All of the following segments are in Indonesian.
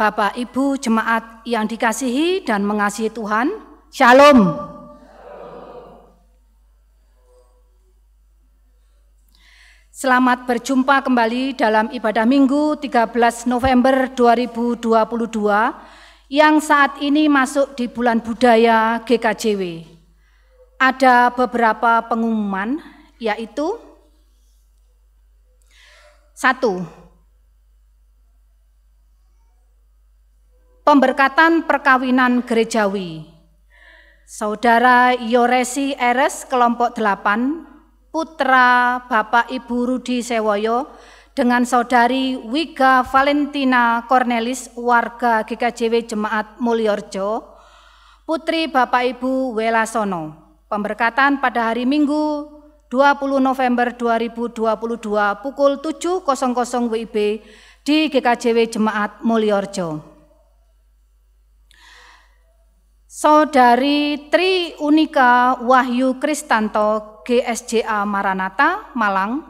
Bapak, Ibu, jemaat yang dikasihi dan mengasihi Tuhan, Shalom. Selamat berjumpa kembali dalam ibadah Minggu 13 November 2022 yang saat ini masuk di bulan budaya GKJW. Ada beberapa pengumuman, yaitu 1. Pemberkatan perkawinan gerejawi. Saudara Yoresi Eres kelompok 8, putra Bapak Ibu Rudi Sewoyo dengan saudari Wiga Valentina Cornelis warga GKJW Jemaat Mulyorjo, putri Bapak Ibu Welasono. Pemberkatan pada hari Minggu 20 November 2022 pukul 7.00 WIB di GKJW Jemaat Mulyorjo. Saudari Tri Unika Wahyu Kristanto GSJA Maranatha, Malang,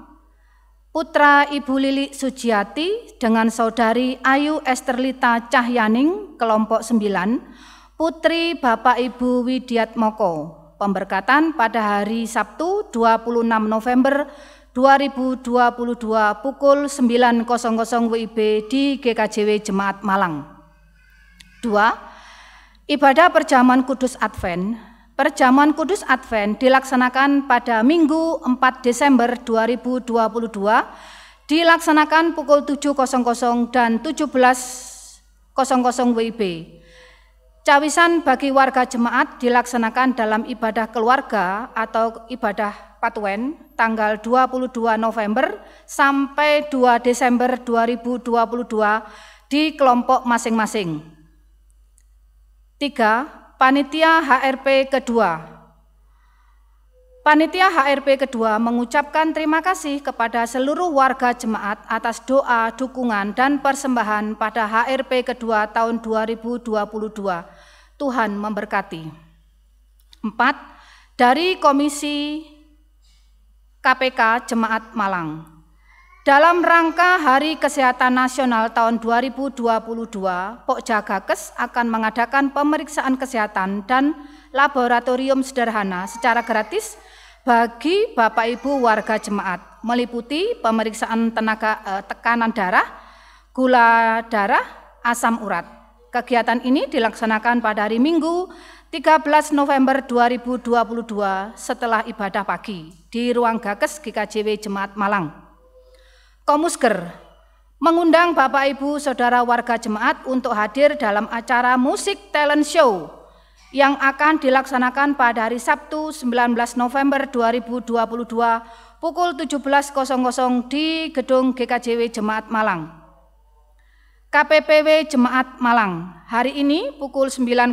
putra Ibu Lili Sujiati dengan saudari Ayu Esterlita Cahyaning, kelompok 9, putri Bapak Ibu Widiatmoko. Pemberkatan pada hari Sabtu 26 November 2022 pukul 9.00 WIB di GKJW Jemaat Malang. 2. Ibadah Perjamuan Kudus Advent. Perjamuan Kudus Advent dilaksanakan pada Minggu 4 Desember 2022, dilaksanakan pukul 7.00 dan 17.00 WIB. Cawisan bagi warga jemaat dilaksanakan dalam ibadah keluarga atau ibadah Patuen tanggal 22 November sampai 2 Desember 2022 di kelompok masing-masing. 3. Panitia HRP kedua. Panitia HRP kedua mengucapkan terima kasih kepada seluruh warga jemaat atas doa, dukungan, dan persembahan pada HRP kedua tahun 2022. Tuhan memberkati. 4. Dari Komisi KPK Jemaat Malang. Dalam rangka Hari Kesehatan Nasional tahun 2022, Pokjagakes akan mengadakan pemeriksaan kesehatan dan laboratorium sederhana secara gratis bagi Bapak Ibu warga jemaat, meliputi pemeriksaan tekanan darah, gula darah, asam urat. Kegiatan ini dilaksanakan pada hari Minggu 13 November 2022 setelah ibadah pagi di ruang Gakes GKJW Jemaat Malang. Komusker mengundang Bapak Ibu Saudara warga jemaat untuk hadir dalam acara musik talent show yang akan dilaksanakan pada hari Sabtu 19 November 2022 pukul 17.00 di Gedung GKJW Jemaat Malang. KPPW Jemaat Malang, hari ini pukul 9.00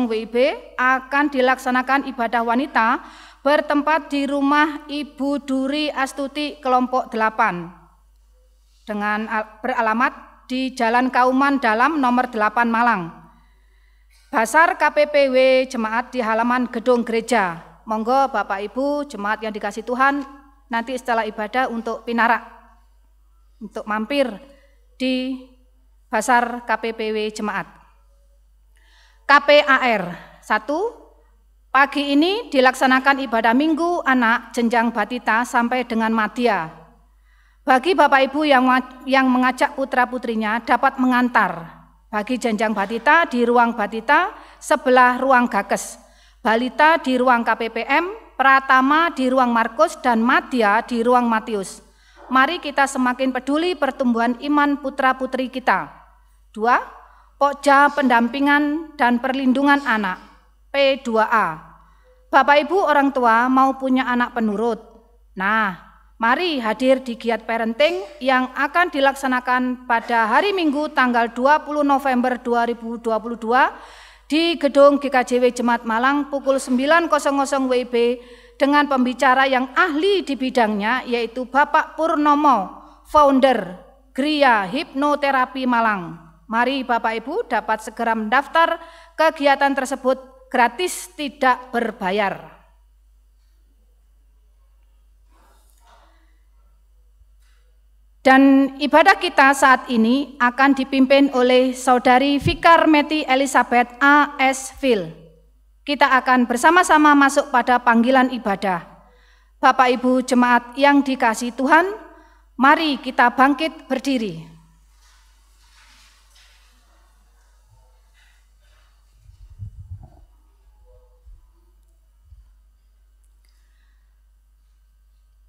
WIB akan dilaksanakan ibadah wanita bertempat di rumah Ibu Duri Astuti kelompok 8. Dengan beralamat di Jalan Kauman Dalam nomor 8 Malang. Basar KPPW Jemaat di halaman gedung gereja. Monggo Bapak Ibu Jemaat yang dikasih Tuhan nanti setelah ibadah untuk pinarak, untuk mampir di Basar KPPW Jemaat. KPAR 1. Pagi ini dilaksanakan ibadah Minggu Anak jenjang Batita sampai dengan Madya. Bagi Bapak Ibu yang mengajak putra-putrinya dapat mengantar bagi jenjang Batita di ruang Batita sebelah ruang Gakes, Balita di ruang KPPM, Pratama di ruang Markus, dan Madya di ruang Matius. Mari kita semakin peduli pertumbuhan iman putra-putri kita. 2. Pokja Pendampingan dan Perlindungan Anak P2A. Bapak Ibu orang tua mau punya anak penurut. Nah, mari hadir di giat parenting yang akan dilaksanakan pada hari Minggu tanggal 20 November 2022 di Gedung GKJW Jemaat Malang pukul 9.00 WIB dengan pembicara yang ahli di bidangnya yaitu Bapak Purnomo, founder Gria Hipnoterapi Malang. Mari Bapak Ibu dapat segera mendaftar kegiatan tersebut gratis tidak berbayar. Dan ibadah kita saat ini akan dipimpin oleh Saudari Vikar Meti Elizabeth A.S. Phil. Kita akan bersama-sama masuk pada panggilan ibadah. Bapak Ibu jemaat yang dikasihi Tuhan, mari kita bangkit berdiri.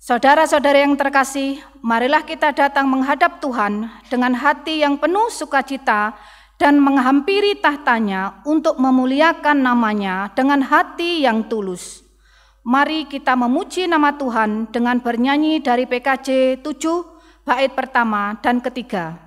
Saudara-saudara yang terkasih, marilah kita datang menghadap Tuhan dengan hati yang penuh sukacita dan menghampiri tahtanya untuk memuliakan namanya dengan hati yang tulus. Mari kita memuji nama Tuhan dengan bernyanyi dari PKJ 7, bait pertama dan ketiga.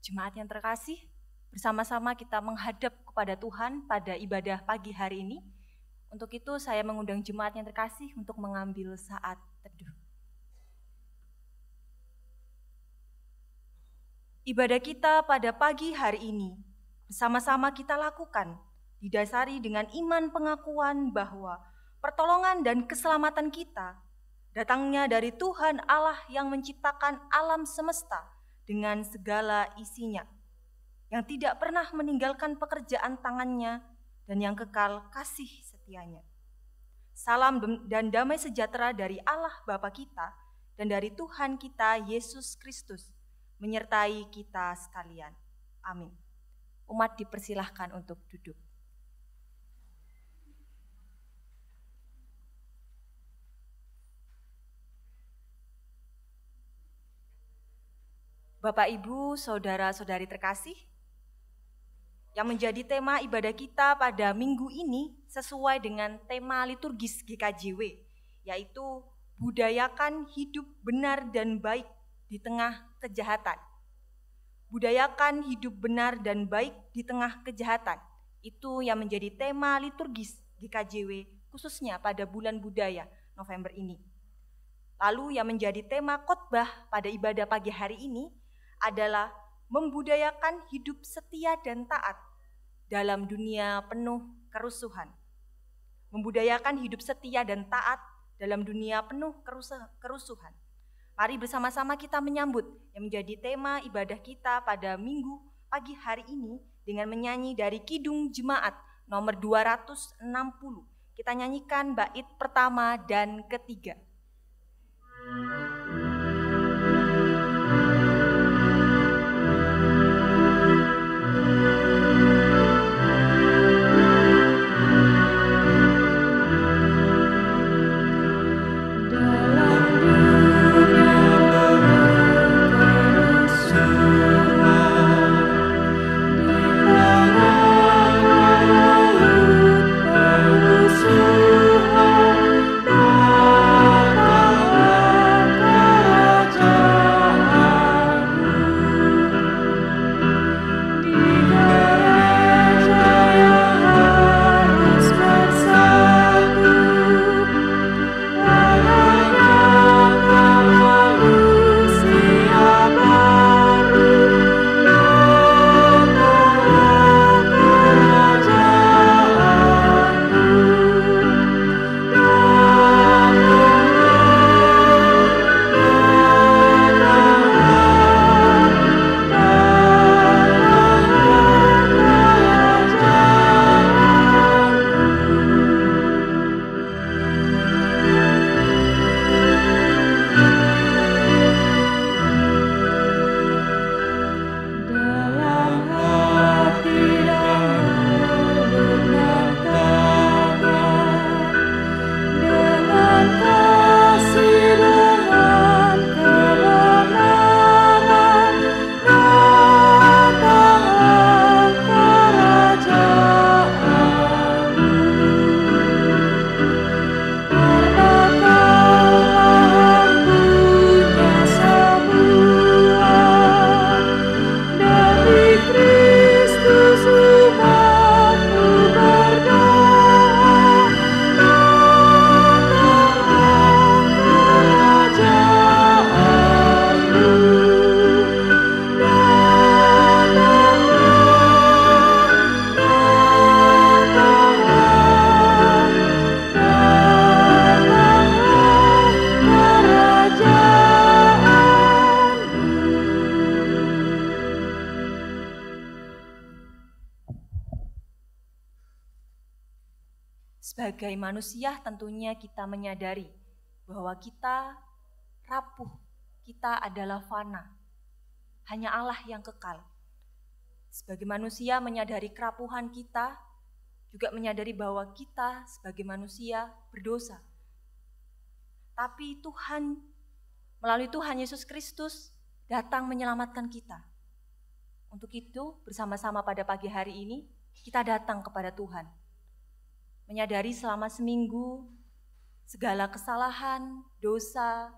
Jemaat yang terkasih, bersama-sama kita menghadap kepada Tuhan pada ibadah pagi hari ini. Untuk itu saya mengundang jemaat yang terkasih untuk mengambil saat teduh. Ibadah kita pada pagi hari ini bersama-sama kita lakukan didasari dengan iman pengakuan bahwa pertolongan dan keselamatan kita datangnya dari Tuhan Allah yang menciptakan alam semesta dengan segala isinya, yang tidak pernah meninggalkan pekerjaan tangannya dan yang kekal kasih setianya. Salam dan damai sejahtera dari Allah Bapa kita dan dari Tuhan kita Yesus Kristus menyertai kita sekalian. Amin. Umat dipersilahkan untuk duduk. Bapak, Ibu, Saudara-saudari terkasih, yang menjadi tema ibadah kita pada minggu ini sesuai dengan tema liturgis GKJW, yaitu budayakan hidup benar dan baik di tengah kejahatan. Budayakan hidup benar dan baik di tengah kejahatan, itu yang menjadi tema liturgis GKJW khususnya pada bulan budaya November ini. Lalu yang menjadi tema khotbah pada ibadah pagi hari ini adalah membudayakan hidup setia dan taat dalam dunia penuh kerusuhan. Membudayakan hidup setia dan taat dalam dunia penuh kerusuhan. Mari bersama-sama kita menyambut yang menjadi tema ibadah kita pada minggu pagi hari ini dengan menyanyi dari Kidung Jemaat nomor 260. Kita nyanyikan bait pertama dan ketiga. Oh sebagai manusia tentunya kita menyadari bahwa kita rapuh, kita adalah fana. Hanya Allah yang kekal. Sebagai manusia menyadari kerapuhan kita, juga menyadari bahwa kita sebagai manusia berdosa. Tapi Tuhan, melalui Tuhan Yesus Kristus, datang menyelamatkan kita. Untuk itu, bersama-sama pada pagi hari ini, kita datang kepada Tuhan. Menyadari selama seminggu, segala kesalahan, dosa,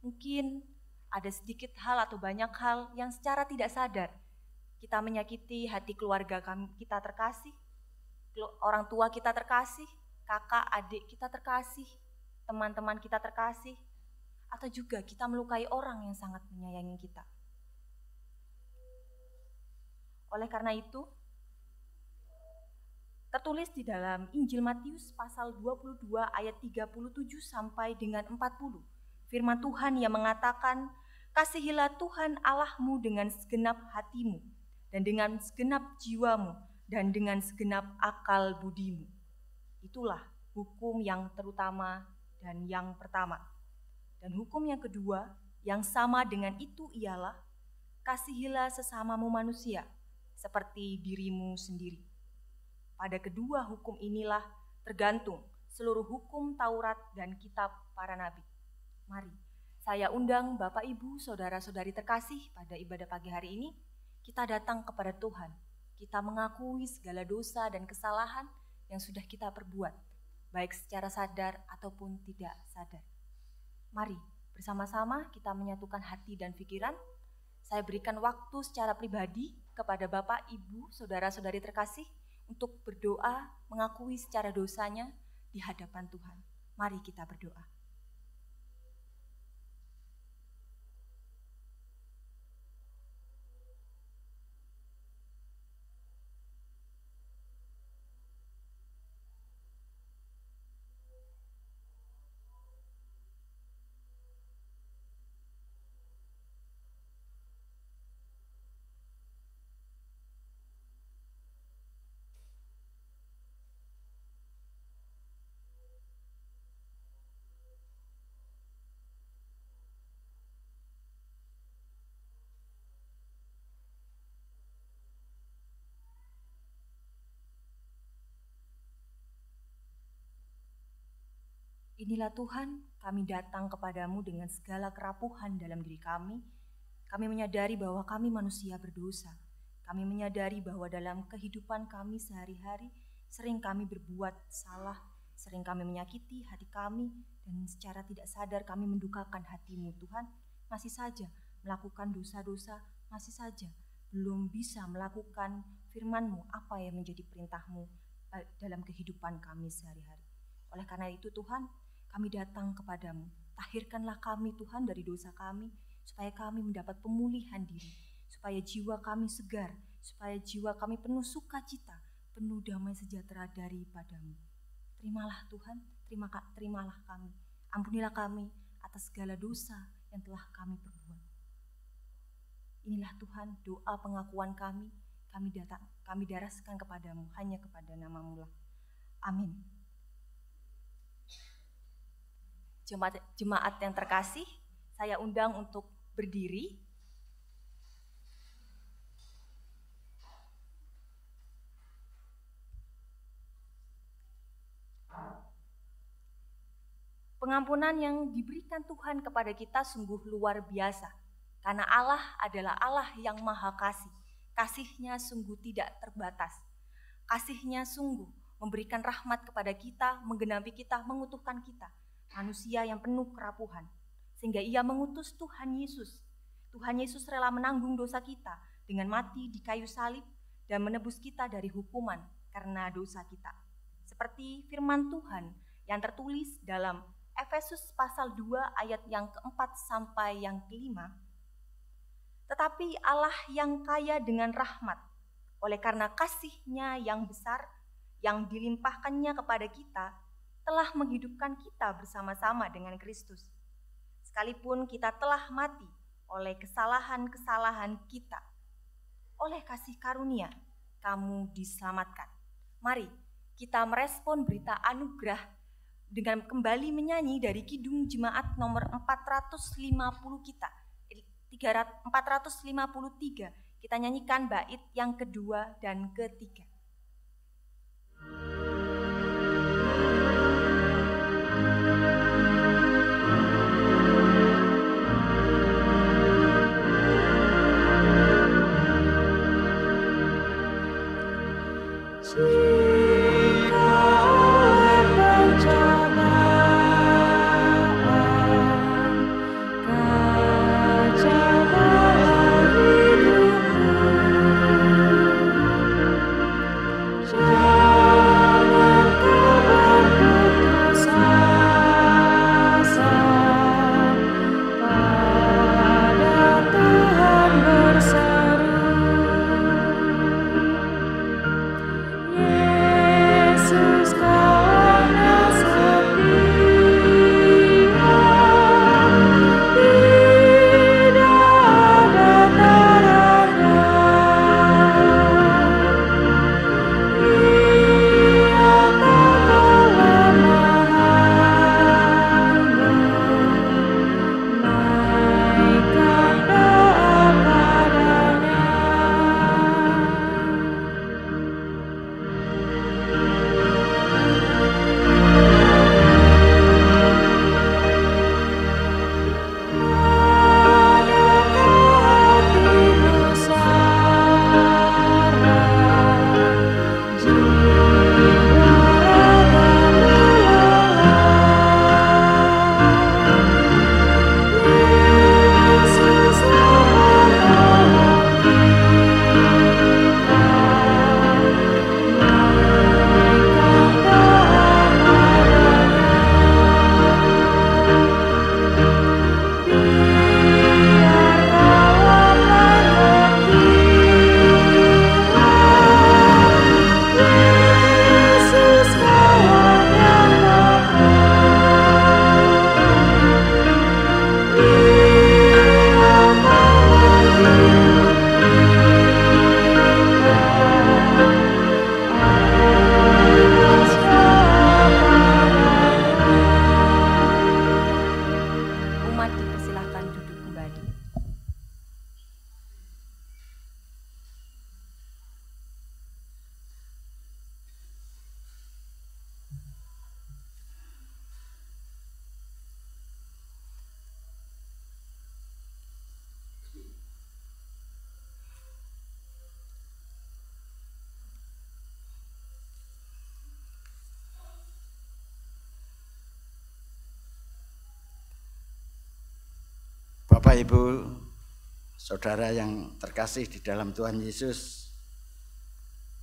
mungkin ada sedikit hal atau banyak hal yang secara tidak sadar kita menyakiti hati keluarga kita terkasih, orang tua kita terkasih, kakak, adik kita terkasih, teman-teman kita terkasih, atau juga kita melukai orang yang sangat menyayangi kita. Oleh karena itu, tertulis di dalam Injil Matius pasal 22 ayat 37 sampai dengan 40. Firman Tuhan yang mengatakan, "Kasihilah Tuhan Allahmu dengan segenap hatimu, dan dengan segenap jiwamu, dan dengan segenap akal budimu." Itulah hukum yang terutama dan yang pertama. Dan hukum yang kedua, yang sama dengan itu ialah, "Kasihilah sesamamu manusia, seperti dirimu sendiri." Pada kedua hukum inilah tergantung seluruh hukum Taurat dan kitab para nabi. Mari, saya undang Bapak Ibu, saudara-saudari terkasih pada ibadah pagi hari ini, kita datang kepada Tuhan. Kita mengakui segala dosa dan kesalahan yang sudah kita perbuat, baik secara sadar ataupun tidak sadar. Mari, bersama-sama kita menyatukan hati dan pikiran. Saya berikan waktu secara pribadi kepada Bapak, Ibu, saudara-saudari terkasih, untuk berdoa, mengakui secara dosanya di hadapan Tuhan. Mari kita berdoa. Inilah Tuhan, kami datang kepadamu dengan segala kerapuhan dalam diri kami. Kami menyadari bahwa kami manusia berdosa. Kami menyadari bahwa dalam kehidupan kami sehari-hari, sering kami berbuat salah, sering kami menyakiti hati kami, dan secara tidak sadar kami mendukakan hati-Mu Tuhan. Masih saja melakukan dosa-dosa, masih saja belum bisa melakukan firman-Mu, apa yang menjadi perintah-Mu dalam kehidupan kami sehari-hari. Oleh karena itu Tuhan, kami datang kepadamu. Tahirkanlah kami Tuhan dari dosa kami, supaya kami mendapat pemulihan diri, supaya jiwa kami segar, supaya jiwa kami penuh sukacita, penuh damai sejahtera daripadamu. Terimalah Tuhan, terimalah kami. Ampunilah kami atas segala dosa yang telah kami perbuat. Inilah Tuhan doa pengakuan kami daraskan kepadamu, hanya kepada nama-Mu lah. Amin. Jemaat yang terkasih, saya undang untuk berdiri. Pengampunan yang diberikan Tuhan kepada kita sungguh luar biasa, karena Allah adalah Allah yang maha kasih. Kasih-Nya sungguh tidak terbatas. Kasih-Nya sungguh memberikan rahmat kepada kita, menggenapi kita, mengutuhkan kita. Manusia yang penuh kerapuhan, sehingga Ia mengutus Tuhan Yesus. Tuhan Yesus rela menanggung dosa kita dengan mati di kayu salib dan menebus kita dari hukuman karena dosa kita. Seperti firman Tuhan yang tertulis dalam Efesus pasal 2 ayat yang keempat sampai yang kelima. Tetapi Allah yang kaya dengan rahmat, oleh karena kasih-Nya yang besar, yang dilimpahkannya kepada kita, telah menghidupkan kita bersama-sama dengan Kristus. Sekalipun kita telah mati oleh kesalahan-kesalahan kita, oleh kasih karunia kamu diselamatkan. Mari kita merespon berita anugerah dengan kembali menyanyi dari Kidung Jemaat nomor 450 kita. 453. Kita nyanyikan bait yang kedua dan ketiga. Bapak, Ibu, Saudara yang terkasih di dalam Tuhan Yesus,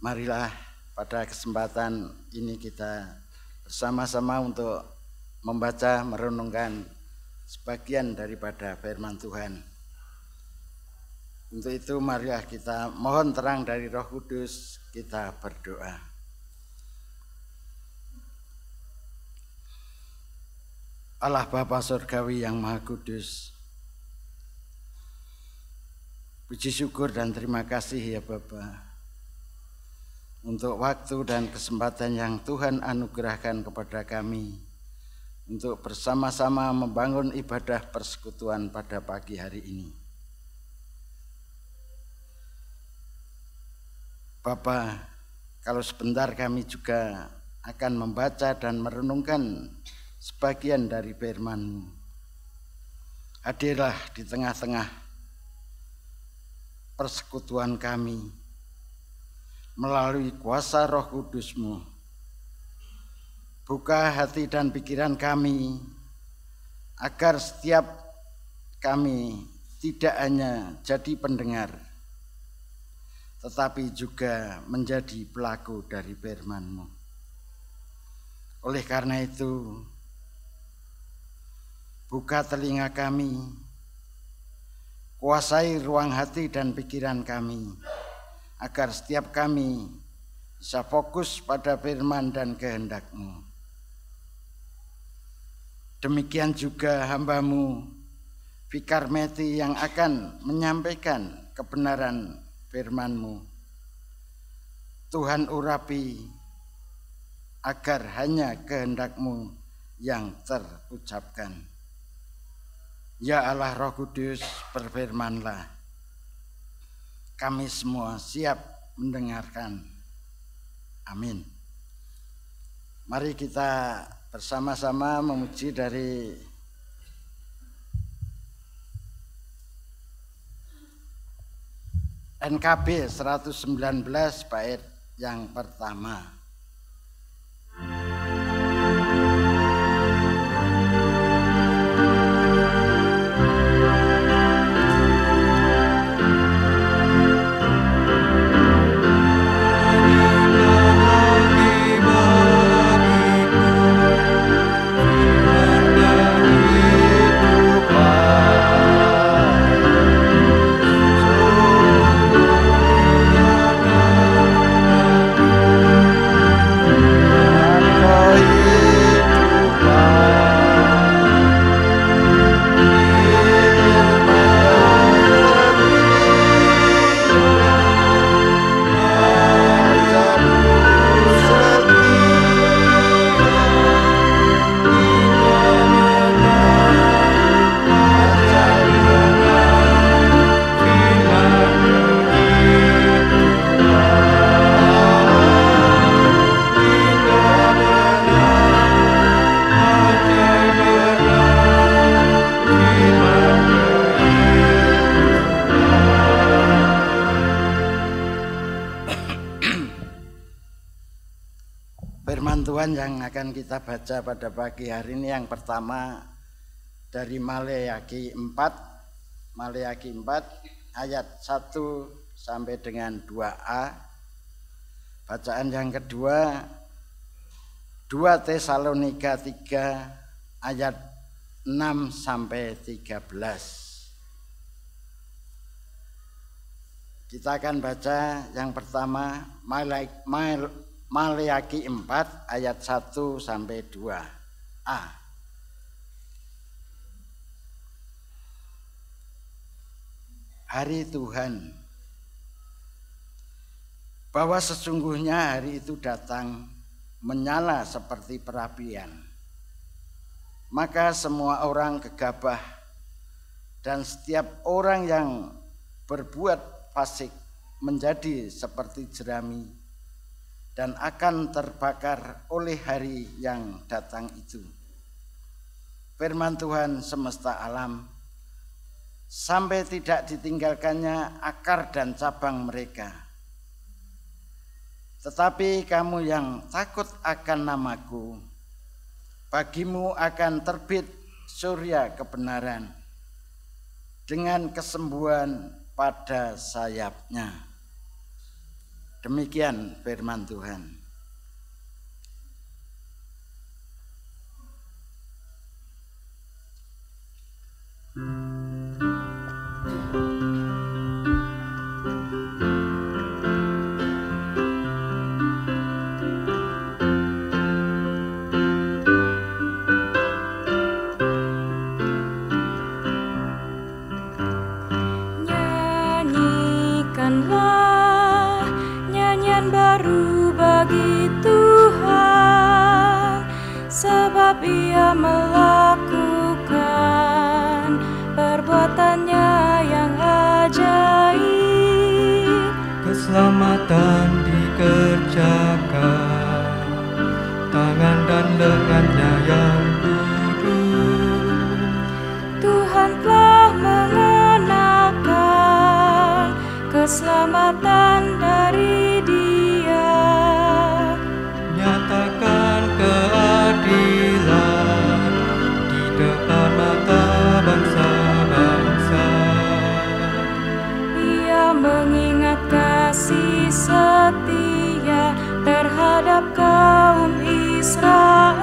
marilah pada kesempatan ini kita bersama-sama untuk membaca, merenungkan sebagian daripada firman Tuhan. Untuk itu marilah kita mohon terang dari Roh Kudus, kita berdoa. Allah Bapa Surgawi yang Maha Kudus, puji syukur dan terima kasih ya Bapa untuk waktu dan kesempatan yang Tuhan anugerahkan kepada kami untuk bersama-sama membangun ibadah persekutuan pada pagi hari ini. Bapa, kalau sebentar kami juga akan membaca dan merenungkan sebagian dari firman-Mu. Hadirlah di tengah-tengah persekutuan kami melalui kuasa Roh Kudus-Mu. Buka hati dan pikiran kami agar setiap kami tidak hanya jadi pendengar, tetapi juga menjadi pelaku dari firman-Mu. Oleh karena itu, buka telinga kami, kuasai ruang hati dan pikiran kami, agar setiap kami bisa fokus pada firman dan kehendak-Mu. Demikian juga hamba-Mu, Vikar Meti, yang akan menyampaikan kebenaran firman-Mu. Tuhan urapi agar hanya kehendak-Mu yang terucapkan. Ya Allah Roh Kudus, berfirmanlah. Kami semua siap mendengarkan. Amin. Mari kita bersama-sama memuji dari NKB 119 bait yang pertama. Firman Tuhan yang akan kita baca pada pagi hari ini yang pertama dari Maleakhi 4 ayat 1 sampai dengan 2a. Bacaan yang kedua 2 Tesalonika 3 ayat 6 sampai 13. Kita akan baca yang pertama Maleakhi 4 ayat 1 sampai 2a. Hari Tuhan, bahwa sesungguhnya hari itu datang menyala seperti perapian. Maka semua orang gegabah dan setiap orang yang berbuat fasik menjadi seperti jerami dan akan terbakar oleh hari yang datang itu. Firman Tuhan semesta alam, sampai tidak ditinggalkannya akar dan cabang mereka. Tetapi kamu yang takut akan namaku, bagimu akan terbit surya kebenaran dengan kesembuhan pada sayapnya. Demikian firman Tuhan. Nyanyikanlah nyanyian baru bagi Tuhan, sebab Ia melakukan perbuatannya yang ajaib. Keselamatan dikerjakan, tangan dan lengannya yang duduk. Tuhan telah mengenakan keselamatan dari Dia. Nyatakan keadilan di depan mata bangsa-bangsa. Ia mengingat kasih setia terhadap kaum Israel.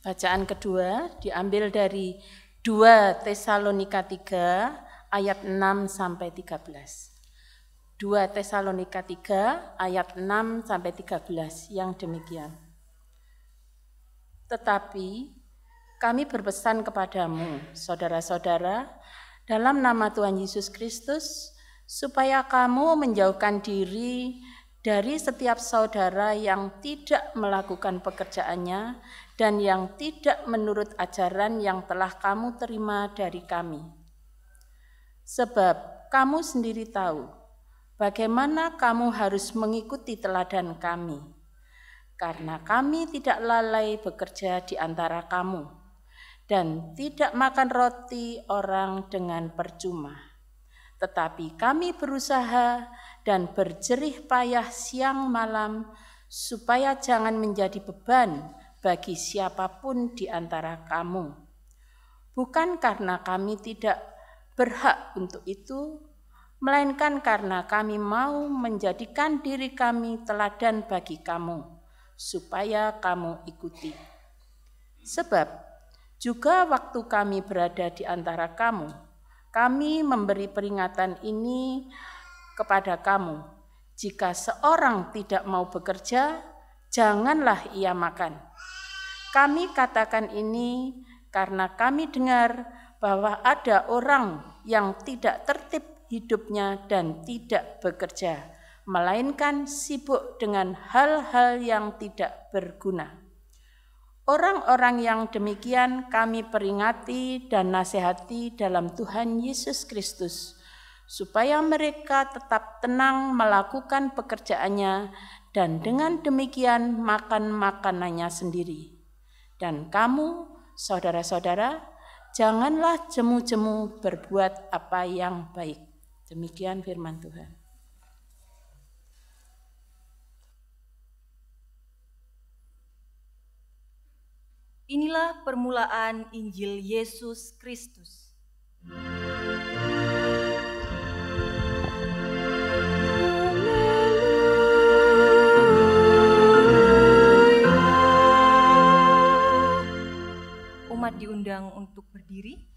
Bacaan kedua diambil dari 2 Tesalonika 3 ayat 6 sampai 13. 2 Tesalonika 3 ayat 6 sampai 13 yang demikian. Tetapi kami berpesan kepadamu, saudara-saudara, dalam nama Tuhan Yesus Kristus, supaya kamu menjauhkan diri dari setiap saudara yang tidak melakukan pekerjaannya dan yang tidak menurut ajaran yang telah kamu terima dari kami. Sebab kamu sendiri tahu bagaimana kamu harus mengikuti teladan kami, karena kami tidak lalai bekerja di antara kamu dan tidak makan roti orang dengan percuma. Tetapi kami berusaha dan berjerih payah siang malam supaya jangan menjadi beban bagi siapapun di antara kamu. Bukan karena kami tidak berhak untuk itu, melainkan karena kami mau menjadikan diri kami teladan bagi kamu, supaya kamu ikuti. Sebab juga waktu kami berada di antara kamu, kami memberi peringatan ini kepada kamu. Jika seorang tidak mau bekerja, janganlah ia makan. Kami katakan ini karena kami dengar bahwa ada orang yang tidak tertib hidupnya dan tidak bekerja, melainkan sibuk dengan hal-hal yang tidak berguna. Orang-orang yang demikian kami peringati dan nasihati dalam Tuhan Yesus Kristus, supaya mereka tetap tenang melakukan pekerjaannya dan dengan demikian makan makanannya sendiri. Dan kamu, saudara-saudara, janganlah jemu-jemu berbuat apa yang baik. Demikian firman Tuhan. Inilah permulaan Injil Yesus Kristus. Umat diundang untuk berdiri.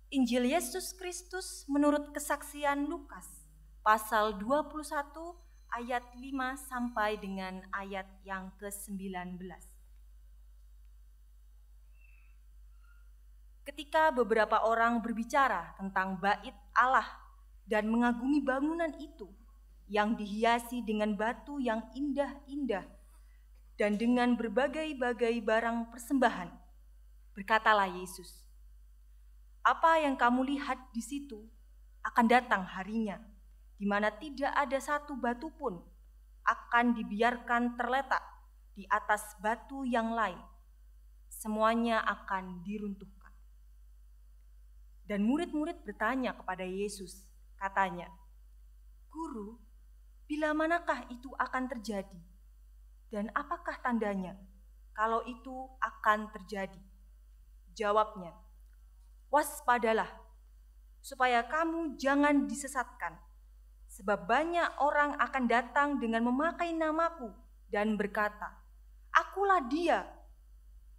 Injil Yesus Kristus menurut kesaksian Lukas, pasal 21 ayat 5 sampai dengan ayat yang ke-19. Ketika beberapa orang berbicara tentang bait Allah dan mengagumi bangunan itu yang dihiasi dengan batu yang indah-indah dan dengan berbagai-bagai barang persembahan, berkatalah Yesus, "Apa yang kamu lihat di situ akan datang harinya, di mana tidak ada satu batu pun akan dibiarkan terletak di atas batu yang lain. Semuanya akan diruntuhkan." Dan murid-murid bertanya kepada Yesus, katanya, "Guru, bila manakah itu akan terjadi? Dan apakah tandanya kalau itu akan terjadi?" Jawabnya, "Waspadalah, supaya kamu jangan disesatkan, sebab banyak orang akan datang dengan memakai namaku dan berkata, 'Akulah dia,'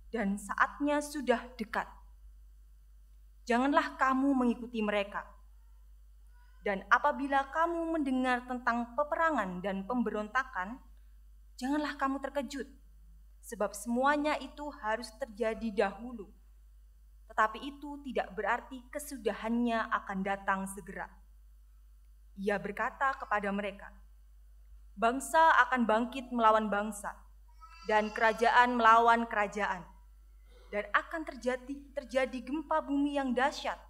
dan saatnya sudah dekat. Janganlah kamu mengikuti mereka. Dan apabila kamu mendengar tentang peperangan dan pemberontakan, janganlah kamu terkejut, sebab semuanya itu harus terjadi dahulu. Tetapi itu tidak berarti kesudahannya akan datang segera." Ia berkata kepada mereka, "Bangsa akan bangkit melawan bangsa, dan kerajaan melawan kerajaan. Dan akan terjadi gempa bumi yang dahsyat,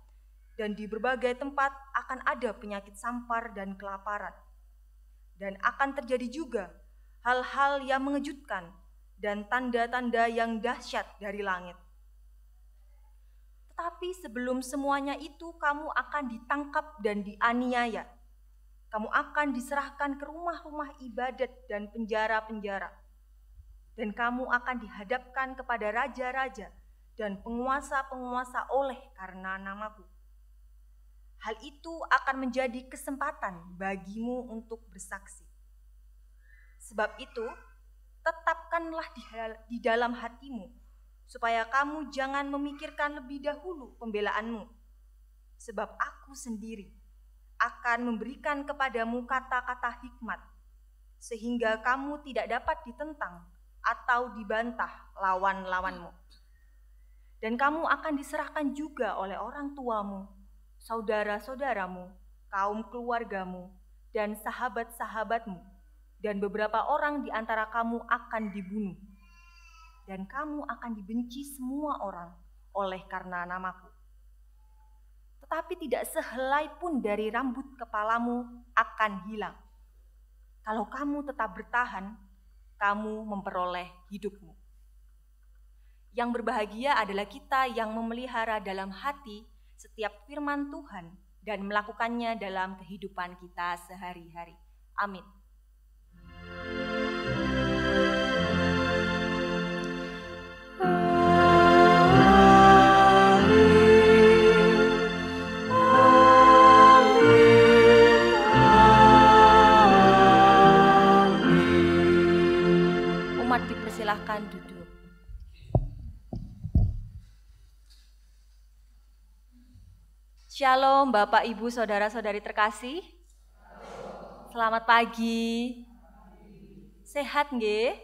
dan di berbagai tempat akan ada penyakit sampar dan kelaparan. Dan akan terjadi juga hal-hal yang mengejutkan dan tanda-tanda yang dahsyat dari langit. Tetapi sebelum semuanya itu kamu akan ditangkap dan dianiaya. Kamu akan diserahkan ke rumah-rumah ibadat dan penjara-penjara. Dan kamu akan dihadapkan kepada raja-raja dan penguasa-penguasa oleh karena namaku. hal itu akan menjadi kesempatan bagimu untuk bersaksi. Sebab itu, tetapkanlah di dalam hatimu, supaya kamu jangan memikirkan lebih dahulu pembelaanmu. Sebab aku sendiri akan memberikan kepadamu kata-kata hikmat, sehingga kamu tidak dapat ditentang atau dibantah lawan-lawanmu. Dan kamu akan diserahkan juga oleh orang tuamu, saudara-saudaramu, kaum keluargamu, dan sahabat-sahabatmu, dan beberapa orang di antara kamu akan dibunuh. Dan kamu akan dibenci semua orang oleh karena namaku. Tetapi tidak sehelai pun dari rambut kepalamu akan hilang. Kalau kamu tetap bertahan, kamu memperoleh hidupmu. Yang berbahagia adalah kita yang memelihara dalam hati setiap firman Tuhan dan melakukannya dalam kehidupan kita sehari-hari. Amin. Silakan duduk. Shalom Bapak Ibu Saudara-saudari terkasih. Selamat pagi. Sehat nggih?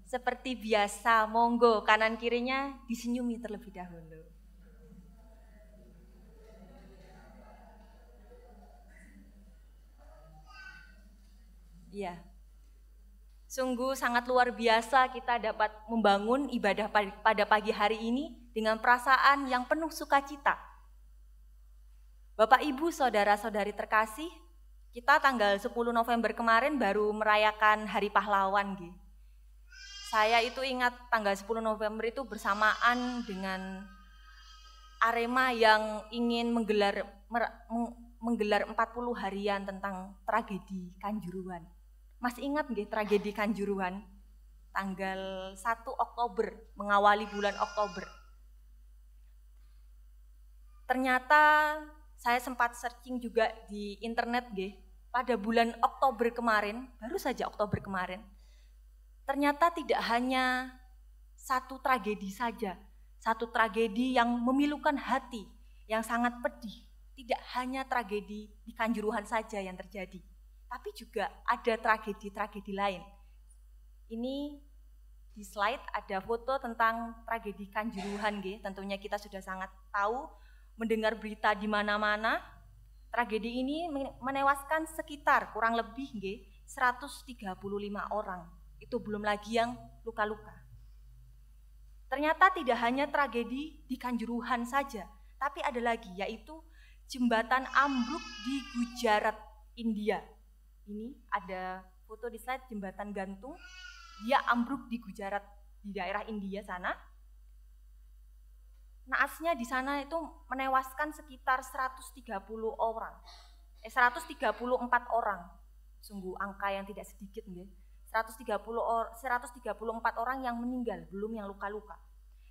Seperti biasa, monggo kanan kirinya disenyumi terlebih dahulu. Iya. Sungguh sangat luar biasa kita dapat membangun ibadah pada pagi hari ini dengan perasaan yang penuh sukacita. Bapak Ibu Saudara-saudari terkasih, kita tanggal 10 November kemarin baru merayakan Hari Pahlawan. Saya itu ingat tanggal 10 November itu bersamaan dengan Arema yang ingin menggelar 40 harian tentang tragedi Kanjuruhan. Masih ingat nggih tragedi Kanjuruhan? Tanggal 1 Oktober, mengawali bulan Oktober. Ternyata saya sempat searching juga di internet nggih, pada bulan Oktober kemarin, baru saja Oktober kemarin. Ternyata tidak hanya satu tragedi saja, satu tragedi yang memilukan hati, yang sangat pedih. Tidak hanya tragedi di Kanjuruhan saja yang terjadi, tapi juga ada tragedi-tragedi lain. Ini di slide ada foto tentang tragedi Kanjuruhan, tentunya kita sudah sangat tahu, mendengar berita di mana-mana. Tragedi ini menewaskan sekitar kurang lebih 135 orang. Itu belum lagi yang luka-luka. Ternyata tidak hanya tragedi di Kanjuruhan saja, tapi ada lagi, yaitu jembatan ambruk di Gujarat, India. Ini ada foto di slide jembatan gantung, dia ambruk di Gujarat, di daerah India sana. Naasnya di sana itu menewaskan sekitar 134 orang. Sungguh angka yang tidak sedikit, nggih. 134 orang yang meninggal, belum yang luka-luka.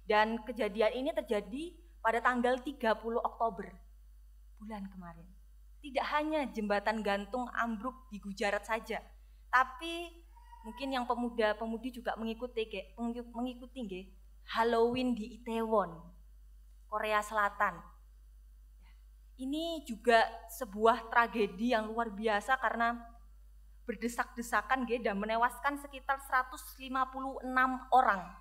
Dan kejadian ini terjadi pada tanggal 30 Oktober bulan kemarin. Tidak hanya jembatan gantung ambruk di Gujarat saja, tapi mungkin yang pemuda-pemudi juga mengikuti nggih, Halloween di Itaewon, Korea Selatan. Ini juga sebuah tragedi yang luar biasa karena berdesak-desakan dan menewaskan sekitar 156 orang.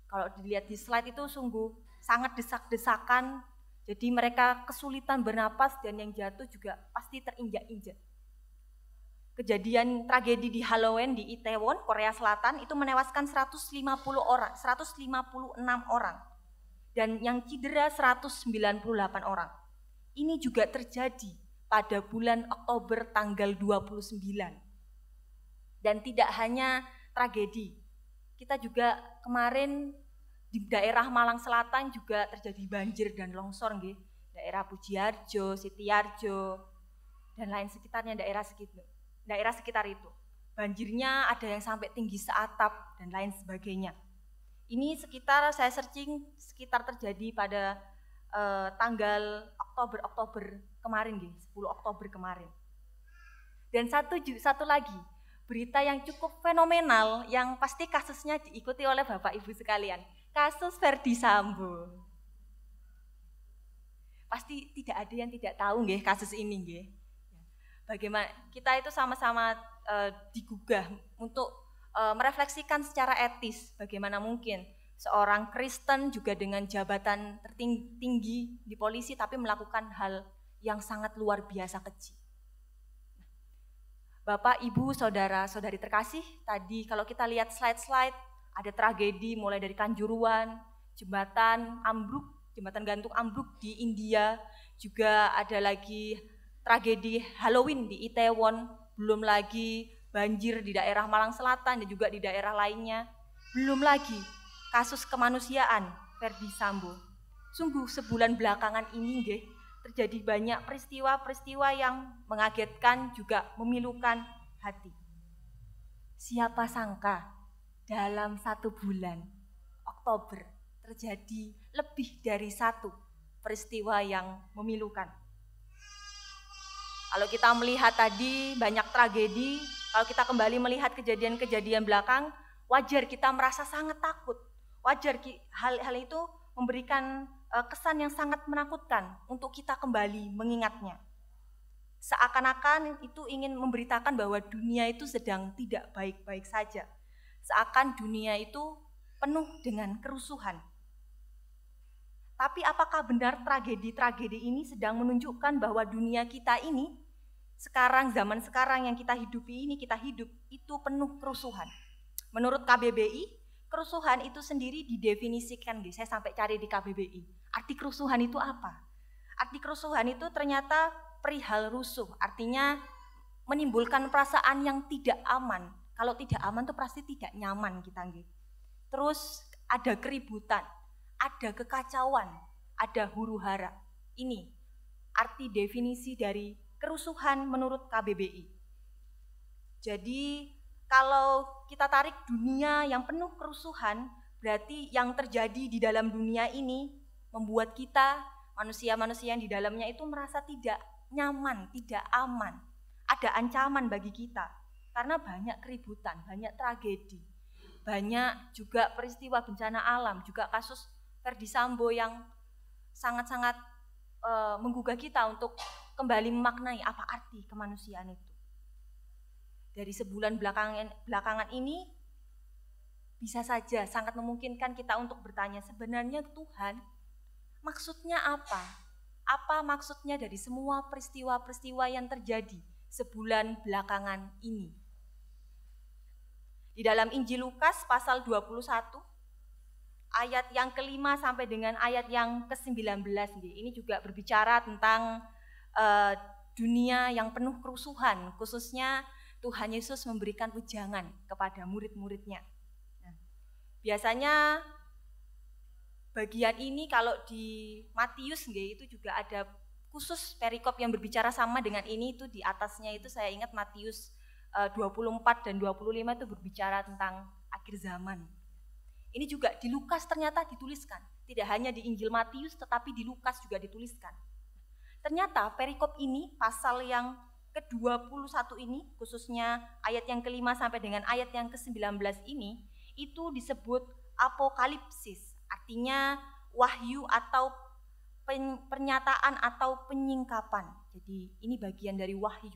Kalau dilihat di slide itu sungguh sangat desak-desakan, jadi mereka kesulitan bernapas dan yang jatuh juga pasti terinjak-injak. Kejadian tragedi di Halloween di Itaewon, Korea Selatan itu menewaskan 156 orang. Dan yang cedera 198 orang. Ini juga terjadi pada bulan Oktober tanggal 29. Dan tidak hanya tragedi, kita juga kemarin di daerah Malang Selatan juga terjadi banjir dan longsor, nggih. Daerah Pujiharjo, Sitiarjo, dan lain sekitarnya daerah sekitar itu. Banjirnya ada yang sampai tinggi seatap dan lain sebagainya. Ini saya searching sekitar terjadi pada tanggal Oktober kemarin nggih, 10 Oktober kemarin. Dan satu lagi, berita yang cukup fenomenal yang pasti kasusnya diikuti oleh Bapak Ibu sekalian. Kasus Ferdy Sambo. Pasti tidak ada yang tidak tahu nggih kasus ini nggih. Bagaimana kita itu sama-sama digugah untuk merefleksikan secara etis bagaimana mungkin seorang Kristen juga dengan jabatan tertinggi di polisi tapi melakukan hal yang sangat luar biasa keji. Bapak, Ibu, saudara-saudari terkasih, tadi kalau kita lihat slide-slide, ada tragedi mulai dari Kanjuruan, jembatan gantung ambruk di India, juga ada lagi tragedi Halloween di Itaewon, belum lagi banjir di daerah Malang Selatan dan juga di daerah lainnya, belum lagi kasus kemanusiaan Ferdy Sambo. Sungguh sebulan belakangan ini nggih, terjadi banyak peristiwa-peristiwa yang mengagetkan juga memilukan hati. Siapa sangka dalam 1 bulan Oktober terjadi lebih dari 1 peristiwa yang memilukan. Kalau kita melihat tadi banyak tragedi, kalau kita kembali melihat kejadian-kejadian belakang, wajar kita merasa sangat takut. Wajar hal itu memberikan kesan yang sangat menakutkan untuk kita kembali mengingatnya. Seakan-akan itu ingin memberitakan bahwa dunia itu sedang tidak baik-baik saja. Seakan dunia itu penuh dengan kerusuhan. Tapi apakah benar tragedi-tragedi ini sedang menunjukkan bahwa dunia kita ini, zaman sekarang yang kita hidupi ini, kita hidup itu penuh kerusuhan? Menurut KBBI, kerusuhan itu sendiri didefinisikan, saya sampai cari di KBBI. Arti kerusuhan itu apa? Arti kerusuhan itu ternyata perihal rusuh, artinya menimbulkan perasaan yang tidak aman. Kalau tidak aman itu pasti tidak nyaman kita. Terus ada keributan, ada kekacauan, ada huru-hara. Ini arti definisi dari kerusuhan menurut KBBI. Jadi kalau kita tarik dunia yang penuh kerusuhan, berarti yang terjadi di dalam dunia ini membuat kita, manusia-manusia yang di dalamnya itu merasa tidak nyaman, tidak aman. Ada ancaman bagi kita, karena banyak keributan, banyak tragedi, banyak juga peristiwa bencana alam, juga kasus Ferdy Sambo yang sangat-sangat menggugah kita untuk kembali memaknai apa arti kemanusiaan itu. Dari sebulan belakangan ini, bisa saja sangat memungkinkan kita untuk bertanya, sebenarnya Tuhan maksudnya apa? Apa maksudnya dari semua peristiwa-peristiwa yang terjadi sebulan belakangan ini? Di dalam Injil Lukas pasal 21, ayat yang ke-5 sampai dengan ayat yang ke-19, ini juga berbicara tentang dunia yang penuh kerusuhan, khususnya Tuhan Yesus memberikan wejangan kepada murid-muridnya. Nah, biasanya bagian ini kalau di Matius itu juga ada khusus perikop yang berbicara sama dengan ini, itu di atasnya itu saya ingat Matius 24 dan 25 itu berbicara tentang akhir zaman. Ini juga di Lukas ternyata dituliskan, tidak hanya di Injil Matius tetapi di Lukas juga dituliskan. Ternyata perikop ini, pasal yang ke-21 ini, khususnya ayat yang ke-5 sampai dengan ayat yang ke-19 ini, itu disebut apokalipsis. Artinya wahyu atau pernyataan atau penyingkapan. Jadi ini bagian dari wahyu,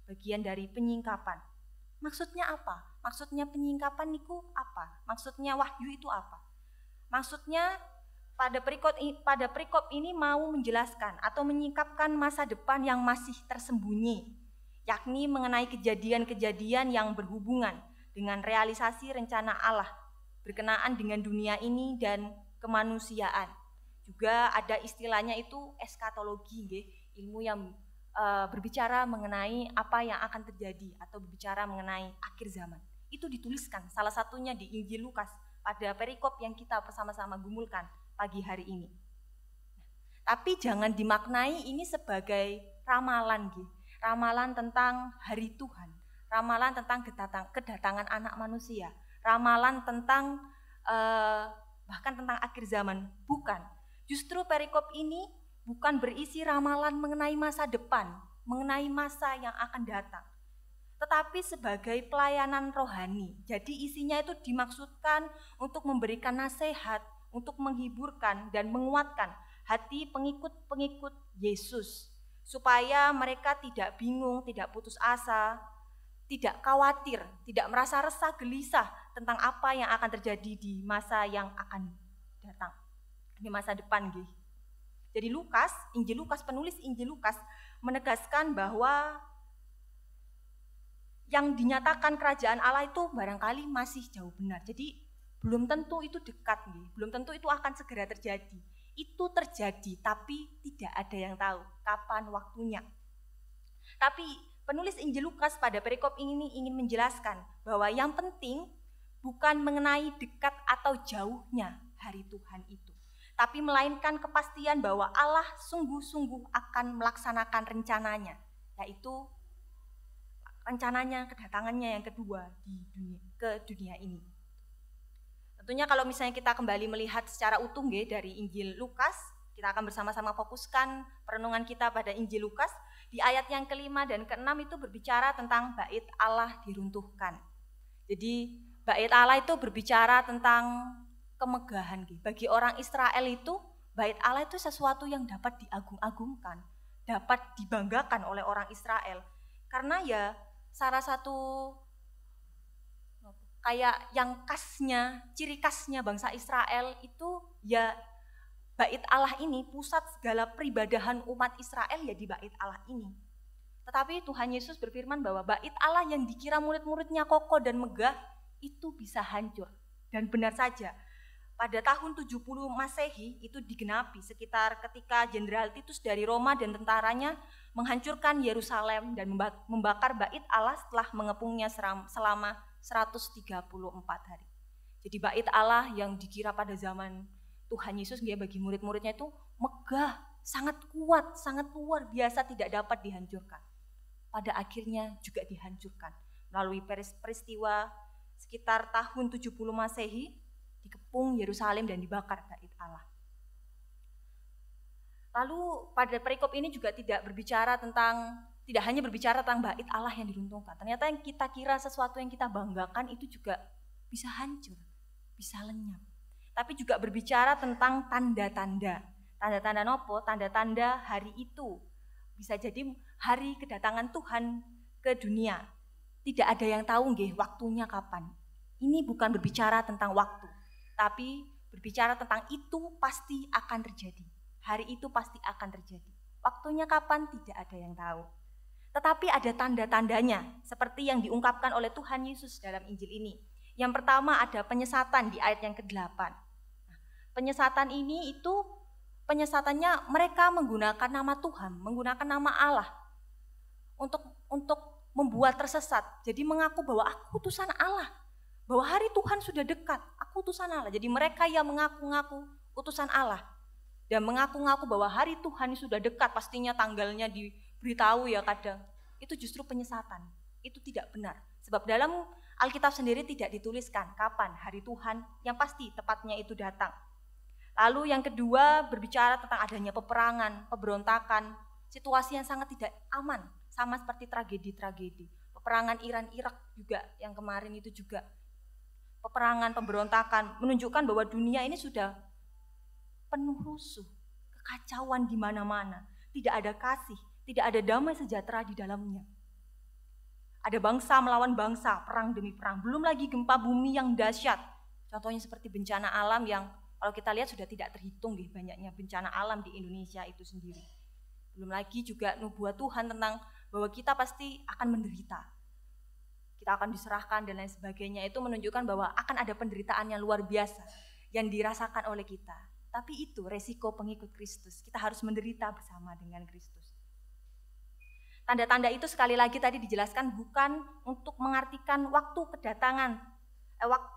bagian dari penyingkapan. Maksudnya apa? Maksudnya penyingkapan itu apa? Maksudnya wahyu itu apa? Maksudnya pada perikop ini mau menjelaskan atau menyingkapkan masa depan yang masih tersembunyi, yakni mengenai kejadian-kejadian yang berhubungan dengan realisasi rencana Allah berkenaan dengan dunia ini dan kemanusiaan. Juga ada istilahnya itu eskatologi, ilmu yang berbicara mengenai apa yang akan terjadi atau berbicara mengenai akhir zaman. Itu dituliskan salah satunya di Injil Lukas pada perikop yang kita bersama-sama gumulkan pagi hari ini. Tapi jangan dimaknai ini sebagai ramalan, ramalan tentang hari Tuhan, ramalan tentang kedatangan anak manusia, ramalan tentang bahkan tentang akhir zaman. Bukan. Justru perikop ini bukan berisi ramalan mengenai masa depan, mengenai masa yang akan datang, tetapi sebagai pelayanan rohani. Jadi isinya itu dimaksudkan untuk memberikan nasihat, untuk menghiburkan dan menguatkan hati pengikut-pengikut Yesus, supaya mereka tidak bingung, tidak putus asa, tidak khawatir, tidak merasa resah gelisah tentang apa yang akan terjadi di masa yang akan datang, di masa depan. Jadi penulis Injil Lukas menegaskan bahwa yang dinyatakan kerajaan Allah itu barangkali masih jauh benar. Jadi belum tentu itu dekat, belum tentu itu akan segera terjadi. Itu terjadi, tapi tidak ada yang tahu kapan waktunya. Tapi penulis Injil Lukas pada perikop ini ingin menjelaskan bahwa yang penting bukan mengenai dekat atau jauhnya hari Tuhan itu, tapi melainkan kepastian bahwa Allah sungguh-sungguh akan melaksanakan rencananya, yaitu rencananya kedatangannya yang kedua ke dunia ini. Tentunya kalau misalnya kita kembali melihat secara utuh dari Injil Lukas, kita akan bersama-sama fokuskan perenungan kita pada Injil Lukas. Di ayat yang ke-5 dan ke-6 itu berbicara tentang bait Allah diruntuhkan. Jadi bait Allah itu berbicara tentang kemegahan. Bagi orang Israel itu, bait Allah itu sesuatu yang dapat diagung-agungkan, dapat dibanggakan oleh orang Israel. Karena ya salah satu kayak yang khasnya, ciri khasnya bangsa Israel itu ya bait Allah ini, pusat segala peribadahan umat Israel ya di bait Allah ini. Tetapi Tuhan Yesus berfirman bahwa bait Allah yang dikira murid-muridnya kokoh dan megah itu bisa hancur. Dan benar saja, pada tahun 70 Masehi itu digenapi sekitar ketika Jenderal Titus dari Roma dan tentaranya menghancurkan Yerusalem dan membakar bait Allah setelah mengepungnya selama 134 hari. Jadi bait Allah yang dikira pada zaman Tuhan Yesus bagi murid-muridnya itu megah, sangat kuat, sangat luar biasa, tidak dapat dihancurkan. Pada akhirnya juga dihancurkan melalui peristiwa sekitar tahun 70 Masehi, dikepung Yerusalem dan dibakar bait Allah. Lalu pada perikop ini juga tidak hanya berbicara tentang bait Allah yang diruntuhkan. Ternyata yang kita kira sesuatu yang kita banggakan itu juga bisa hancur, bisa lenyap. Tapi juga berbicara tentang tanda-tanda. Tanda-tanda nopo? Tanda-tanda hari itu. Bisa jadi hari kedatangan Tuhan ke dunia. Tidak ada yang tahu waktunya kapan. Ini bukan berbicara tentang waktu, tapi berbicara tentang itu pasti akan terjadi. Hari itu pasti akan terjadi. Waktunya kapan tidak ada yang tahu. Tetapi ada tanda-tandanya, seperti yang diungkapkan oleh Tuhan Yesus dalam Injil ini. Yang pertama ada penyesatan di ayat yang ke-8. Penyesatan ini itu penyesatannya mereka menggunakan nama Tuhan, menggunakan nama Allah untuk membuat tersesat. Jadi mengaku bahwa aku utusan Allah, bahwa hari Tuhan sudah dekat, aku utusan Allah. Jadi mereka yang mengaku-ngaku utusan Allah dan mengaku-ngaku bahwa hari Tuhan sudah dekat, pastinya tanggalnya diberitahu ya kadang. Itu justru penyesatan. Itu tidak benar. Sebab dalam Alkitab sendiri tidak dituliskan kapan hari Tuhan yang pasti tepatnya itu datang. Lalu yang kedua berbicara tentang adanya peperangan, pemberontakan, situasi yang sangat tidak aman, sama seperti tragedi-tragedi. Peperangan Iran-Irak juga yang kemarin itu juga. Peperangan, pemberontakan menunjukkan bahwa dunia ini sudah penuh rusuh, kekacauan di mana-mana, tidak ada kasih, tidak ada damai sejahtera di dalamnya. Ada bangsa melawan bangsa, perang demi perang, belum lagi gempa bumi yang dahsyat. Contohnya seperti bencana alam yang kalau kita lihat sudah tidak terhitung banyaknya bencana alam di Indonesia itu sendiri. Belum lagi juga nubuat Tuhan tentang bahwa kita pasti akan menderita. Kita akan diserahkan dan lain sebagainya. Itu menunjukkan bahwa akan ada penderitaan yang luar biasa yang dirasakan oleh kita. Tapi itu resiko pengikut Kristus. Kita harus menderita bersama dengan Kristus. Tanda-tanda itu sekali lagi tadi dijelaskan bukan untuk mengartikan waktu kedatangan,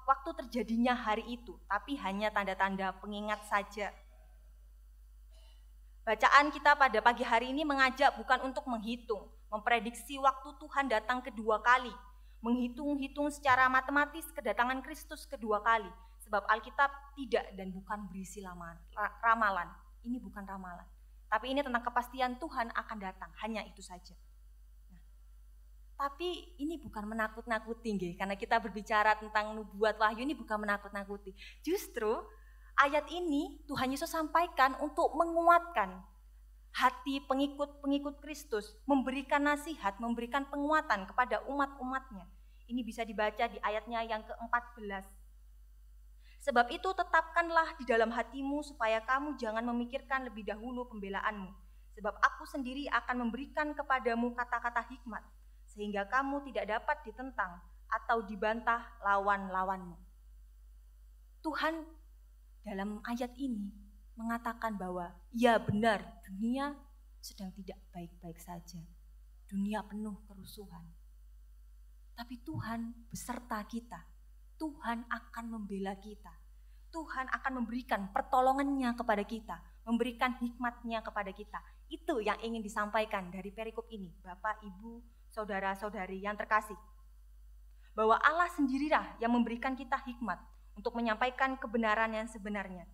waktu terjadinya hari itu, tapi hanya tanda-tanda pengingat saja. Bacaan kita pada pagi hari ini mengajak bukan untuk menghitung, memprediksi waktu Tuhan datang kedua kali, menghitung-hitung secara matematis kedatangan Kristus kedua kali, sebab Alkitab tidak dan bukan berisi ramalan. Ini bukan ramalan, Tapi ini tentang kepastian Tuhan akan datang, hanya itu saja. Nah, tapi ini bukan menakut-nakuti, nggih, karena kita berbicara tentang nubuat wahyu ini bukan menakut-nakuti. Justru ayat ini Tuhan Yesus sampaikan untuk menguatkan hati pengikut-pengikut Kristus, memberikan nasihat, memberikan penguatan kepada umat-umatnya. Ini bisa dibaca di ayatnya yang ke-14. Sebab itu tetapkanlah di dalam hatimu supaya kamu jangan memikirkan lebih dahulu pembelaanmu. Sebab aku sendiri akan memberikan kepadamu kata-kata hikmat, sehingga kamu tidak dapat ditentang atau dibantah lawan-lawanmu. Tuhan dalam ayat ini mengatakan bahwa ya benar, dunia sedang tidak baik-baik saja. Dunia penuh kerusuhan. Tapi Tuhan beserta kita. Tuhan akan membela kita. Tuhan akan memberikan pertolongannya kepada kita, memberikan hikmatnya kepada kita. Itu yang ingin disampaikan dari perikop ini, Bapak, Ibu, saudara-saudari yang terkasih. Bahwa Allah sendirilah yang memberikan kita hikmat untuk menyampaikan kebenaran yang sebenarnya.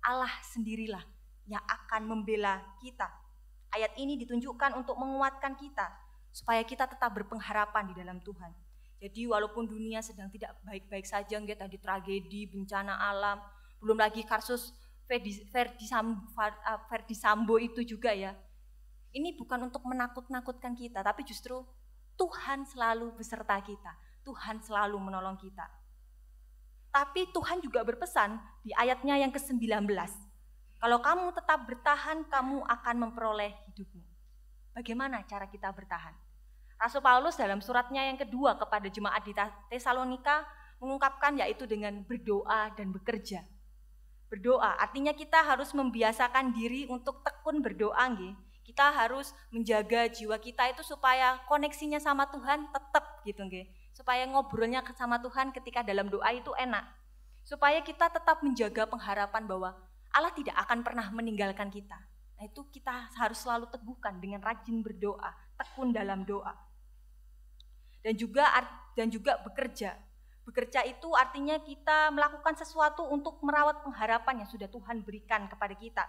Allah sendirilah yang akan membela kita. Ayat ini ditunjukkan untuk menguatkan kita, supaya kita tetap berpengharapan di dalam Tuhan. Jadi walaupun dunia sedang tidak baik-baik saja, tadi tragedi, bencana alam, belum lagi kasus Verdi Sambo itu juga ya. Ini bukan untuk menakut-nakutkan kita, tapi justru Tuhan selalu beserta kita. Tuhan selalu menolong kita. Tapi Tuhan juga berpesan di ayatnya yang ke-19. Kalau kamu tetap bertahan, kamu akan memperoleh hidupmu. Bagaimana cara kita bertahan? Rasul Paulus dalam suratnya yang kedua kepada jemaat di Tesalonika mengungkapkan yaitu dengan berdoa dan bekerja. Berdoa artinya kita harus membiasakan diri untuk tekun berdoa, nggih. Kita harus menjaga jiwa kita itu supaya koneksinya sama Tuhan tetap gitu, nggih. Supaya ngobrolnya sama Tuhan ketika dalam doa itu enak. Supaya kita tetap menjaga pengharapan bahwa Allah tidak akan pernah meninggalkan kita. Nah, itu kita harus selalu teguhkan dengan rajin berdoa, tekun dalam doa. Dan juga bekerja. Bekerja itu artinya kita melakukan sesuatu untuk merawat pengharapan yang sudah Tuhan berikan kepada kita.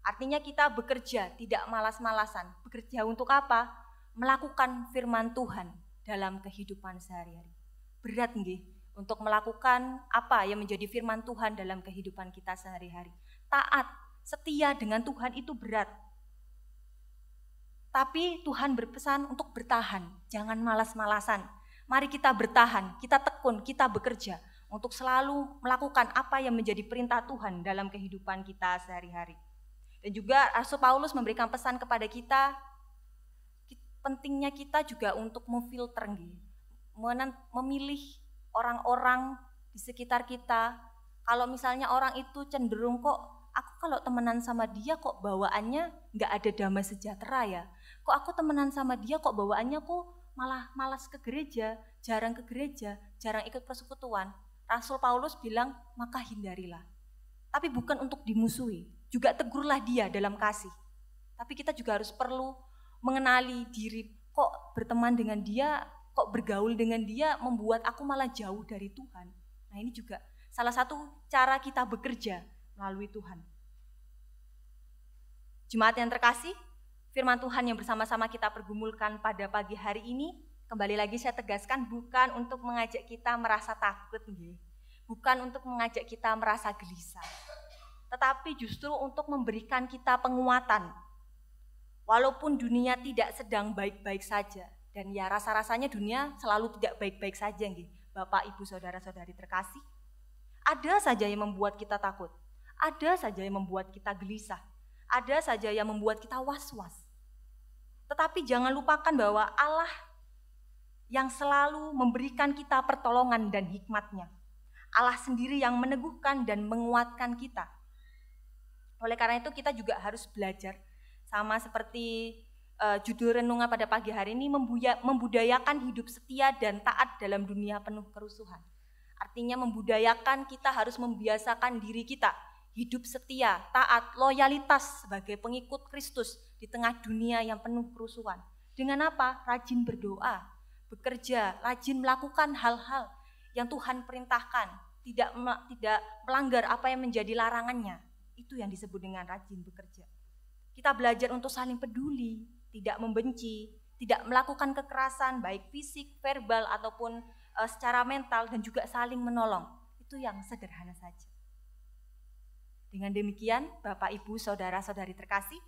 Artinya kita bekerja, tidak malas-malasan. Bekerja untuk apa? Melakukan firman Tuhan dalam kehidupan sehari-hari. Berat nggih untuk melakukan apa yang menjadi firman Tuhan dalam kehidupan kita sehari-hari. Taat, setia dengan Tuhan itu berat. Tapi Tuhan berpesan untuk bertahan, jangan malas-malasan. Mari kita bertahan, kita tekun, kita bekerja untuk selalu melakukan apa yang menjadi perintah Tuhan dalam kehidupan kita sehari-hari. Dan juga Rasul Paulus memberikan pesan kepada kita, pentingnya kita juga untuk memfilter, memilih orang-orang di sekitar kita. Kalau misalnya orang itu cenderung kok, aku kalau temenan sama dia kok bawaannya nggak ada damai sejahtera ya. Kok aku temenan sama dia kok bawaannya kok malah malas ke gereja, jarang ke gereja, jarang ikut persekutuan. Rasul Paulus bilang, maka hindarilah. Tapi bukan untuk dimusuhi, juga tegurlah dia dalam kasih. Tapi kita juga harus perlu mengenali diri, kok berteman dengan dia, kok bergaul dengan dia membuat aku malah jauh dari Tuhan. Nah, ini juga salah satu cara kita bekerja melalui Tuhan. Jemaat yang terkasih, firman Tuhan yang bersama-sama kita pergumulkan pada pagi hari ini, kembali lagi saya tegaskan, bukan untuk mengajak kita merasa takut, bukan untuk mengajak kita merasa gelisah, tetapi justru untuk memberikan kita penguatan. Walaupun dunia tidak sedang baik-baik saja, dan ya rasa-rasanya dunia selalu tidak baik-baik saja, Bapak, Ibu, saudara-saudari terkasih, ada saja yang membuat kita takut, ada saja yang membuat kita gelisah, ada saja yang membuat kita was-was. Tetapi jangan lupakan bahwa Allah yang selalu memberikan kita pertolongan dan hikmat-Nya. Allah sendiri yang meneguhkan dan menguatkan kita. Oleh karena itu kita juga harus belajar, sama seperti judul renungan pada pagi hari ini, membudayakan hidup setia dan taat dalam dunia penuh kerusuhan. Artinya membudayakan kita harus membiasakan diri kita hidup setia, taat, loyalitas sebagai pengikut Kristus di tengah dunia yang penuh kerusuhan. Dengan apa? Rajin berdoa, bekerja, rajin melakukan hal-hal yang Tuhan perintahkan, tidak melanggar apa yang menjadi larangannya. Itu yang disebut dengan rajin bekerja. Kita belajar untuk saling peduli, tidak membenci, tidak melakukan kekerasan baik fisik, verbal ataupun secara mental, dan juga saling menolong. Itu yang sederhana saja. Dengan demikian, Bapak, Ibu, Saudara-saudari terkasih,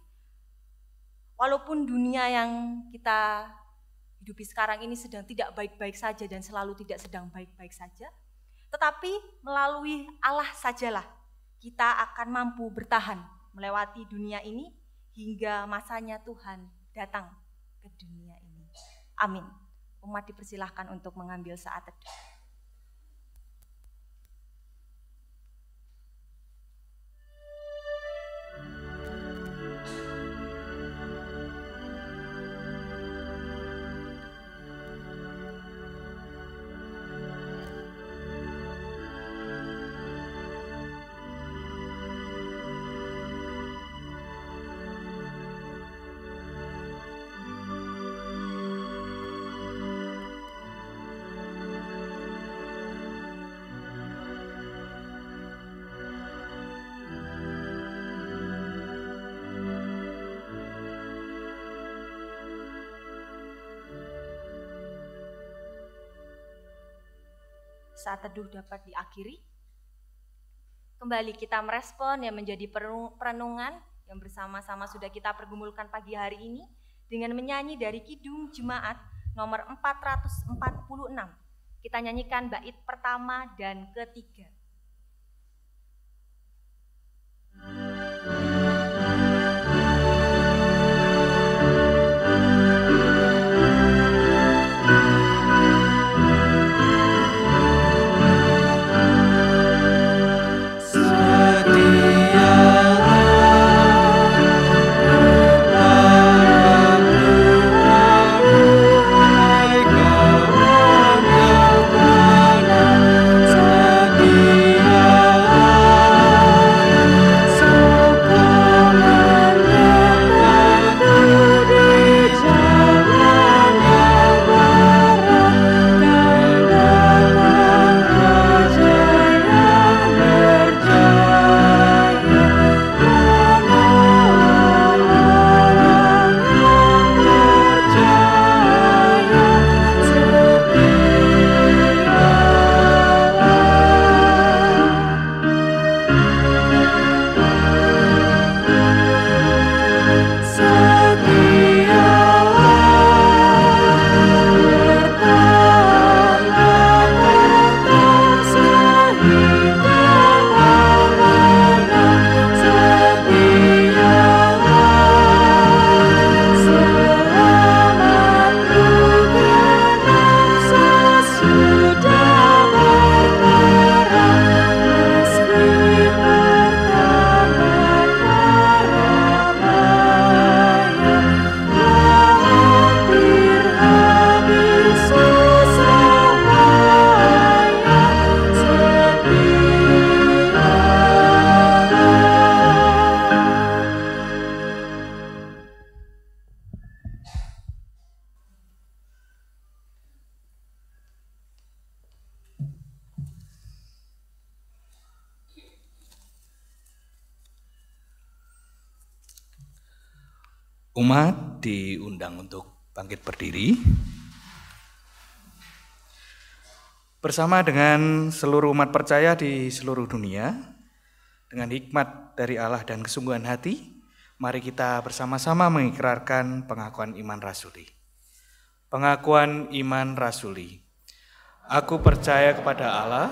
walaupun dunia yang kita hidupi sekarang ini sedang tidak baik-baik saja dan selalu tidak sedang baik-baik saja, tetapi melalui Allah sajalah kita akan mampu bertahan melewati dunia ini hingga masanya Tuhan datang ke dunia ini. Amin. Umat dipersilahkan untuk mengambil saat teduh. Saat teduh dapat diakhiri. Kembali kita merespon yang menjadi perenungan yang bersama-sama sudah kita pergumulkan pagi hari ini dengan menyanyi dari Kidung Jemaat nomor 446. Kita nyanyikan bait pertama dan ketiga. Umat diundang untuk bangkit berdiri. Bersama dengan seluruh umat percaya di seluruh dunia, dengan hikmat dari Allah dan kesungguhan hati, mari kita bersama-sama mengikrarkan pengakuan iman rasuli. Pengakuan iman rasuli. Aku percaya kepada Allah,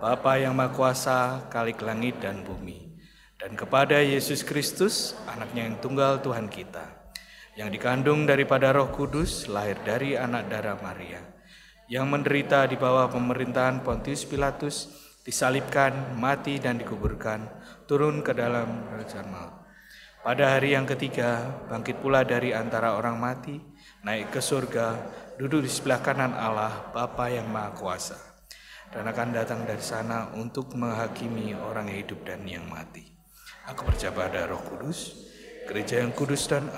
Bapa yang Maha Kuasa, Khalik langit dan bumi, dan kepada Yesus Kristus, Anaknya yang tunggal Tuhan kita, yang dikandung daripada Roh Kudus, lahir dari anak darah Maria, yang menderita di bawah pemerintahan Pontius Pilatus, disalibkan, mati dan dikuburkan, turun ke dalam kerajaan maut. Pada hari yang ketiga, bangkit pula dari antara orang mati, naik ke surga, duduk di sebelah kanan Allah, Bapa yang Maha Kuasa, dan akan datang dari sana untuk menghakimi orang yang hidup dan yang mati. Aku percaya pada Roh Kudus, Gereja yang kudus dan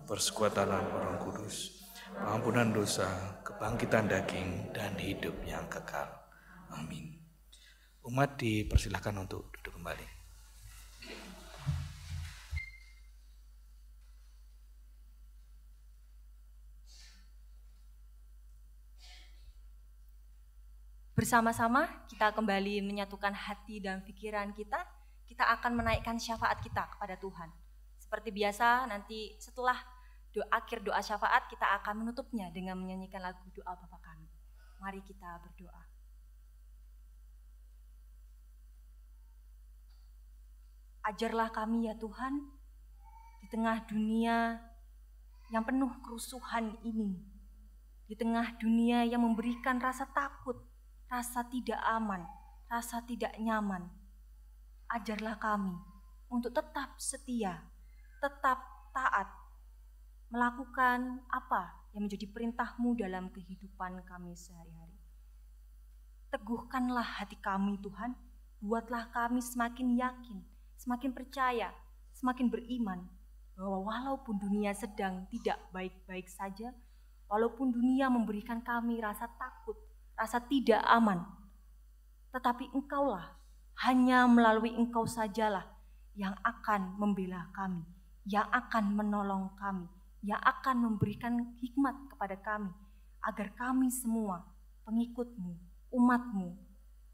persekutuan orang kudus, pengampunan dosa, kebangkitan daging, dan hidup yang kekal. Amin. Umat dipersilahkan untuk duduk kembali. bersama-sama kita kembali menyatukan hati dan pikiran kita akan menaikkan syafaat kita kepada Tuhan. Seperti biasa, nanti setelah akhir doa syafaat kita akan menutupnya dengan menyanyikan lagu doa Bapa Kami. Mari kita berdoa. Ajarlah kami ya Tuhan, di tengah dunia yang penuh kerusuhan ini, di tengah dunia yang memberikan rasa takut, rasa tidak aman, rasa tidak nyaman. Ajarlah kami untuk tetap setia, tetap taat, melakukan apa yang menjadi perintah-Mu dalam kehidupan kami sehari-hari. Teguhkanlah hati kami Tuhan, buatlah kami semakin yakin, semakin percaya, semakin beriman bahwa walaupun dunia sedang tidak baik-baik saja, walaupun dunia memberikan kami rasa takut, rasa tidak aman, tetapi Engkaulah, hanya melalui Engkau sajalah yang akan membela kami, yang akan menolong kami, yang akan memberikan hikmat kepada kami, agar kami semua pengikut-Mu, umat-Mu,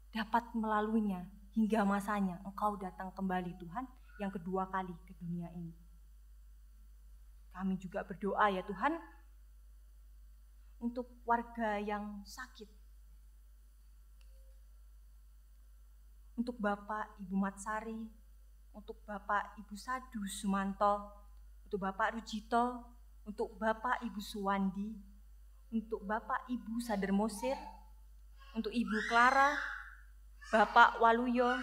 dapat melaluinya hingga masanya Engkau datang kembali Tuhan yang kedua kali ke dunia ini. Kami juga berdoa ya Tuhan untuk warga yang sakit, untuk Bapak Ibu Matsari, untuk Bapak Ibu Sadu Sumanto, untuk Bapak Rujito, untuk Bapak Ibu Suwandi, untuk Bapak Ibu Sadermosir, untuk Ibu Clara, Bapak Waluyo,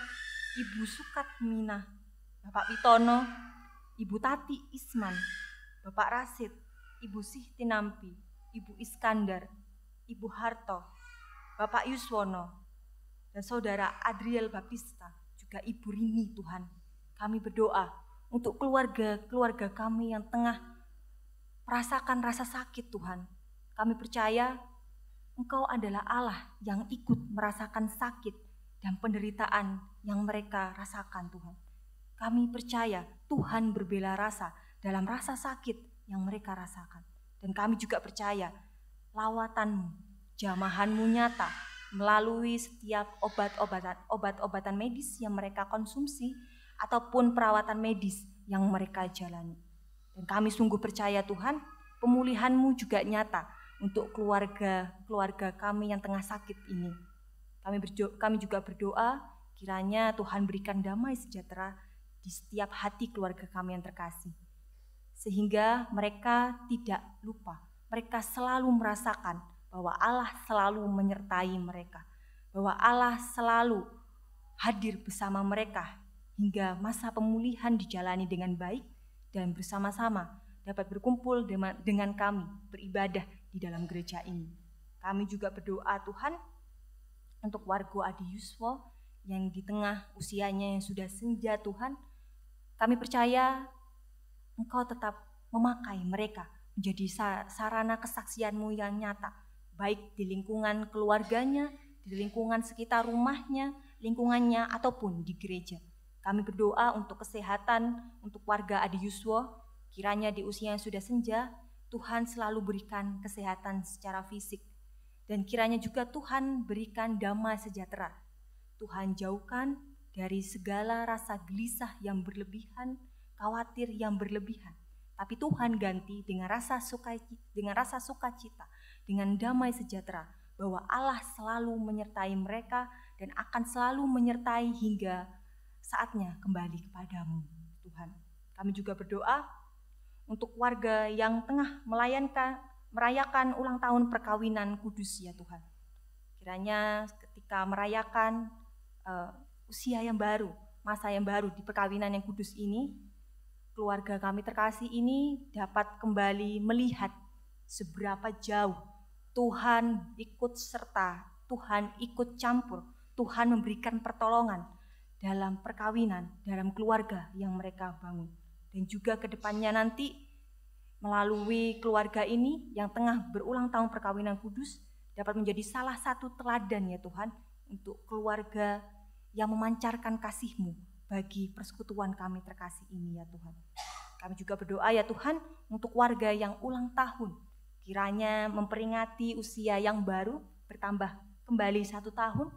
Ibu Sukatmina, Bapak Pitono, Ibu Tati Isman, Bapak Rasid, Ibu Sihtinampi, Ibu Iskandar, Ibu Harto, Bapak Yuswono, dan Saudara Adriel Baptista, juga Ibu Rini Tuhan. Kami berdoa untuk keluarga-keluarga kami yang tengah merasakan rasa sakit Tuhan. Kami percaya Engkau adalah Allah yang ikut merasakan sakit dan penderitaan yang mereka rasakan Tuhan. Kami percaya Tuhan berbela rasa dalam rasa sakit yang mereka rasakan. Dan kami juga percaya lawatan-Mu, jamahan-Mu nyata melalui setiap obat-obatan medis yang mereka konsumsi ataupun perawatan medis yang mereka jalani. Dan kami sungguh percaya Tuhan, pemulihan-Mu juga nyata untuk keluarga kami yang tengah sakit ini. Kami juga berdoa kiranya Tuhan berikan damai sejahtera di setiap hati keluarga kami yang terkasih. Sehingga mereka tidak lupa, mereka selalu merasakan bahwa Allah selalu menyertai mereka, bahwa Allah selalu hadir bersama mereka hingga masa pemulihan dijalani dengan baik dan bersama-sama dapat berkumpul dengan kami beribadah di dalam gereja ini. Kami juga berdoa Tuhan untuk warga Adi Yuswo yang di tengah usianya yang sudah senja Tuhan. Kami percaya Engkau tetap memakai mereka menjadi sarana kesaksian-Mu yang nyata, baik di lingkungan keluarganya, di lingkungan sekitar rumahnya, lingkungannya, ataupun di gereja. Kami berdoa untuk kesehatan untuk warga Adi Yuswo, kiranya di usia yang sudah senja, Tuhan selalu berikan kesehatan secara fisik. Dan kiranya juga Tuhan berikan damai sejahtera. Tuhan jauhkan dari segala rasa gelisah yang berlebihan, khawatir yang berlebihan. Tapi Tuhan ganti dengan rasa sukacita, dengan damai sejahtera, bahwa Allah selalu menyertai mereka dan akan selalu menyertai hingga saatnya kembali kepadamu, Tuhan. Kami juga berdoa untuk warga yang tengah merayakan ulang tahun perkawinan kudus ya Tuhan. Kiranya ketika merayakan usia yang baru, masa yang baru di perkawinan yang kudus ini, keluarga kami terkasih ini dapat kembali melihat seberapa jauh Tuhan ikut serta, Tuhan ikut campur, Tuhan memberikan pertolongan dalam perkawinan, dalam keluarga yang mereka bangun. Dan juga ke depannya nanti melalui keluarga ini yang tengah berulang tahun perkawinan kudus dapat menjadi salah satu teladan ya Tuhan untuk keluarga yang memancarkan kasih-Mu bagi persekutuan kami terkasih ini ya Tuhan. Kami juga berdoa ya Tuhan untuk warga yang ulang tahun, kiranya memperingati usia yang baru bertambah kembali 1 tahun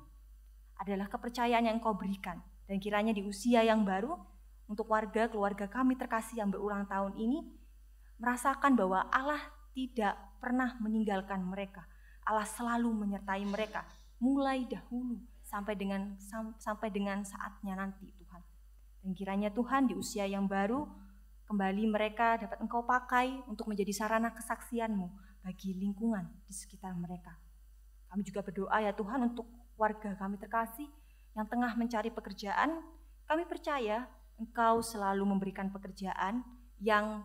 adalah kepercayaan yang Engkau berikan. Dan kiranya di usia yang baru, untuk warga keluarga kami terkasih yang berulang tahun ini, merasakan bahwa Allah tidak pernah meninggalkan mereka. Allah selalu menyertai mereka, mulai dahulu sampai dengan saatnya nanti Tuhan. Dan kiranya Tuhan di usia yang baru, kembali mereka dapat Engkau pakai untuk menjadi sarana kesaksian-Mu bagi lingkungan di sekitar mereka. Kami juga berdoa ya Tuhan untuk warga kami terkasih yang tengah mencari pekerjaan. Kami percaya Engkau selalu memberikan pekerjaan yang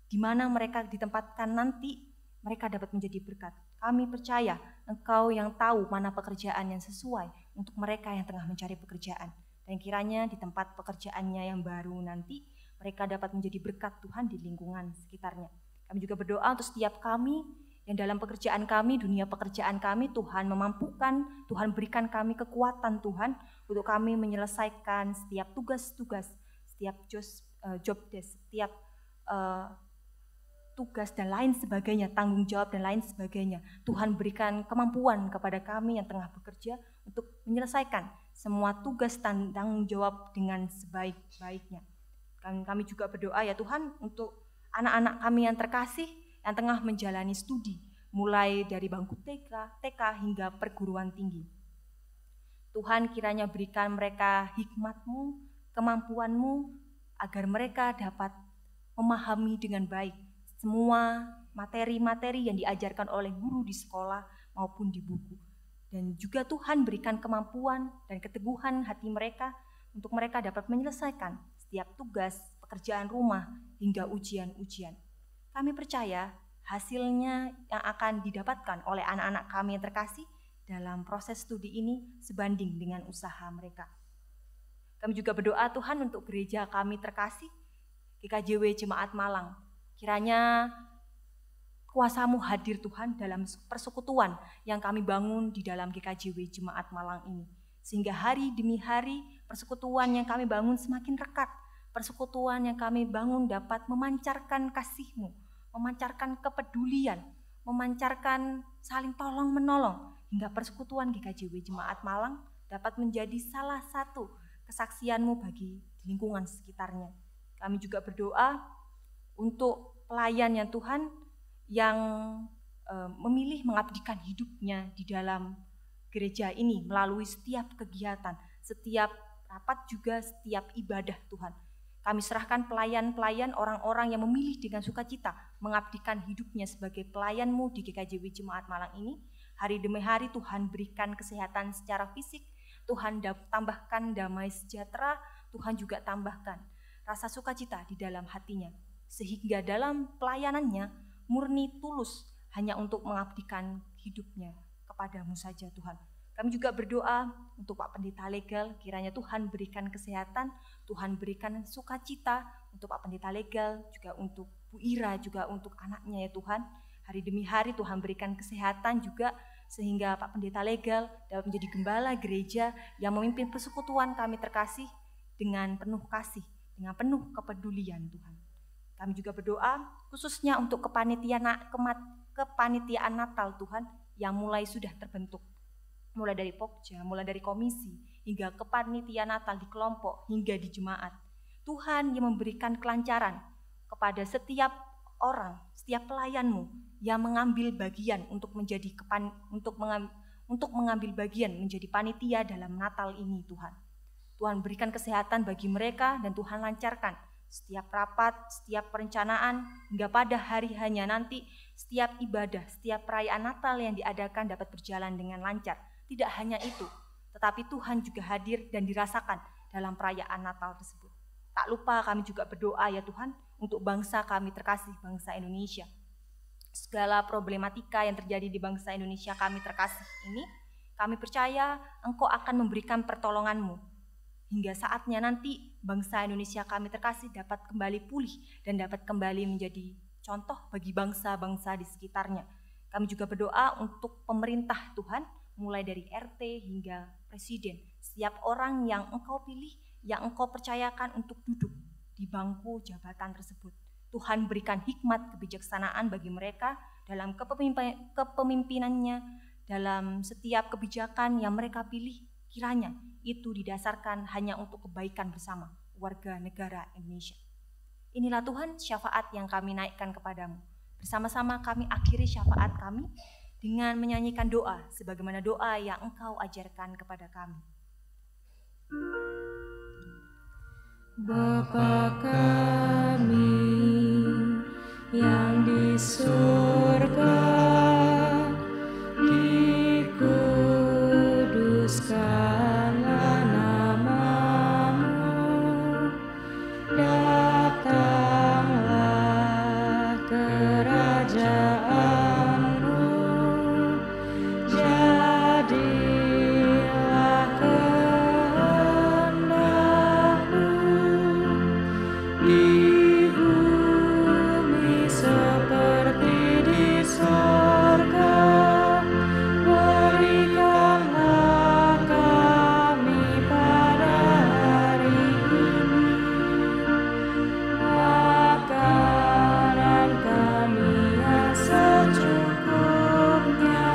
di mana mereka ditempatkan nanti mereka dapat menjadi berkat. Kami percaya Engkau yang tahu mana pekerjaan yang sesuai untuk mereka yang tengah mencari pekerjaan. Dan kiranya di tempat pekerjaannya yang baru nanti mereka dapat menjadi berkat Tuhan di lingkungan sekitarnya. Kami juga berdoa untuk setiap kami yang dalam pekerjaan kami, dunia pekerjaan kami, Tuhan memampukan, Tuhan berikan kami kekuatan Tuhan untuk kami menyelesaikan setiap tugas-tugas, setiap job desk, setiap tugas dan lain sebagainya, tanggung jawab dan lain sebagainya. Tuhan berikan kemampuan kepada kami yang tengah bekerja untuk menyelesaikan semua tugas dan tanggung jawab dengan sebaik-baiknya. Kami juga berdoa ya Tuhan untuk anak-anak kami yang terkasih yang tengah menjalani studi, mulai dari bangku TK hingga perguruan tinggi. Tuhan kiranya berikan mereka hikmat-Mu, kemampuan-Mu, agar mereka dapat memahami dengan baik semua materi-materi yang diajarkan oleh guru di sekolah maupun di buku. Dan juga Tuhan berikan kemampuan dan keteguhan hati mereka untuk mereka dapat menyelesaikan setiap tugas, pekerjaan rumah, hingga ujian-ujian. Kami percaya hasilnya yang akan didapatkan oleh anak-anak kami yang terkasih dalam proses studi ini sebanding dengan usaha mereka. Kami juga berdoa Tuhan untuk gereja kami terkasih, GKJW Jemaat Malang. Kiranya kuasa-Mu hadir Tuhan dalam persekutuan yang kami bangun di dalam GKJW Jemaat Malang ini. Sehingga hari demi hari persekutuan yang kami bangun semakin rekat. Persekutuan yang kami bangun dapat memancarkan kasih-Mu, memancarkan kepedulian, memancarkan saling tolong-menolong. Hingga persekutuan GKJW Jemaat Malang dapat menjadi salah satu kesaksian-Mu bagi lingkungan sekitarnya. Kami juga berdoa untuk pelayan yang Tuhan yang memilih mengabdikan hidupnya di dalam gereja ini melalui setiap kegiatan, setiap rapat juga setiap ibadah Tuhan. Kami serahkan pelayan-pelayan orang-orang yang memilih dengan sukacita mengabdikan hidupnya sebagai pelayan-Mu di GKJW Jemaat Malang ini. Hari demi hari Tuhan berikan kesehatan secara fisik, Tuhan tambahkan damai sejahtera, Tuhan juga tambahkan rasa sukacita di dalam hatinya. Sehingga dalam pelayanannya murni tulus hanya untuk mengabdikan hidupnya kepada-Mu saja Tuhan. Kami juga berdoa untuk Pak Pendeta Legal, kiranya Tuhan berikan kesehatan, Tuhan berikan sukacita untuk Pak Pendeta Legal, juga untuk Bu Ira, juga untuk anaknya ya Tuhan. Hari demi hari Tuhan berikan kesehatan juga, sehingga Pak Pendeta Legal dapat menjadi gembala gereja yang memimpin persekutuan kami terkasih dengan penuh kasih, dengan penuh kepedulian Tuhan. Kami juga berdoa khususnya untuk kepanitiaan Natal Tuhan yang mulai sudah terbentuk. Mulai dari Pokja, mulai dari komisi, hingga kepanitiaan Natal di kelompok, hingga di jemaat. Tuhan yang memberikan kelancaran kepada setiap orang, setiap pelayan-Mu yang mengambil bagian untuk mengambil bagian menjadi panitia dalam Natal ini Tuhan. Tuhan berikan kesehatan bagi mereka dan Tuhan lancarkan setiap rapat, setiap perencanaan, hingga pada hari hanya nanti setiap ibadah, setiap perayaan Natal yang diadakan dapat berjalan dengan lancar. Tidak hanya itu, tetapi Tuhan juga hadir dan dirasakan dalam perayaan Natal tersebut. Tak lupa kami juga berdoa ya Tuhan untuk bangsa kami terkasih, bangsa Indonesia. Segala problematika yang terjadi di bangsa Indonesia kami terkasih ini, kami percaya Engkau akan memberikan pertolongan-Mu. Hingga saatnya nanti bangsa Indonesia kami terkasih dapat kembali pulih dan dapat kembali menjadi contoh bagi bangsa-bangsa di sekitarnya. Kami juga berdoa untuk pemerintah Tuhan, mulai dari RT hingga presiden, setiap orang yang Engkau pilih, yang Engkau percayakan untuk duduk di bangku jabatan tersebut. Tuhan berikan hikmat kebijaksanaan bagi mereka dalam kepemimpinannya dalam setiap kebijakan yang mereka pilih, kiranya itu didasarkan hanya untuk kebaikan bersama warga negara Indonesia. Inilah Tuhan syafaat yang kami naikkan kepadamu. Bersama-sama kami akhiri syafaat kami dengan menyanyikan doa sebagaimana doa yang Engkau ajarkan kepada kami. Bapa kami yang di surga, dikuduskanlah namamu, datanglah kerajaanmu, jadilah kehendakmu di bumi seperti di surga. Berikanlah kami pada hari ini makanan kami yang secukupnya,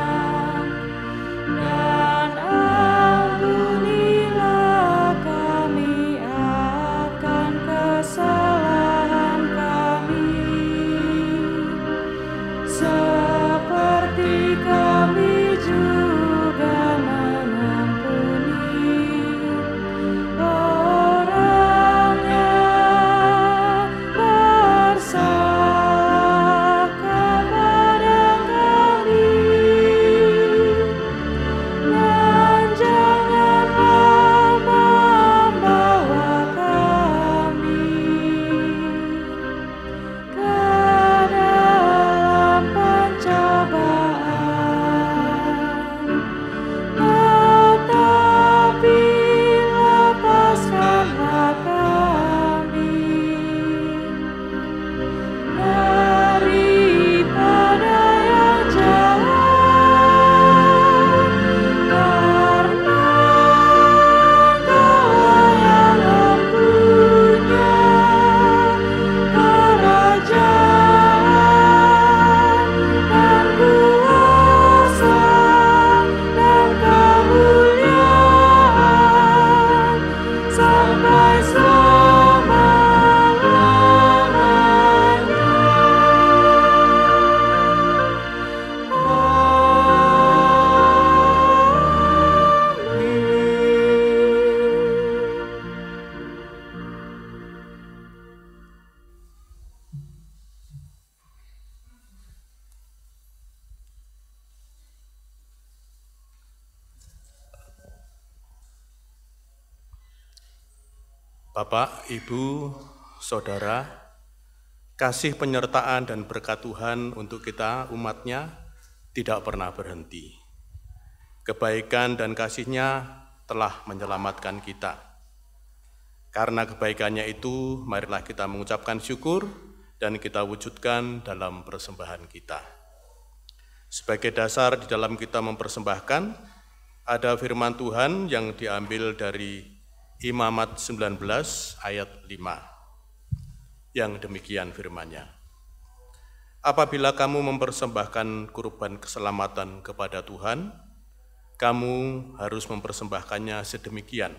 dan ampunilah kami akan kesalahan kami, seperti kami juga mengampuni orang yang bersalah kepada kami, dan janganlah membawa kami ke dalam pencobaan, tetapi lepaskanlah kami daripada yang jahat, karena Engkau yang mempunyai kerajaan dan kuasa dan kemuliaan sampai selama-lamanya. Bapak, Ibu, Saudara, kasih penyertaan dan berkat Tuhan untuk kita umat-Nya tidak pernah berhenti. Kebaikan dan kasih-Nya telah menyelamatkan kita. Karena kebaikannya itu, marilah kita mengucapkan syukur dan kita wujudkan dalam persembahan kita. Sebagai dasar di dalam kita mempersembahkan, ada firman Tuhan yang diambil dari Imamat 19 ayat 5, yang demikian firman-Nya. Apabila kamu mempersembahkan kurban keselamatan kepada Tuhan, kamu harus mempersembahkannya sedemikian,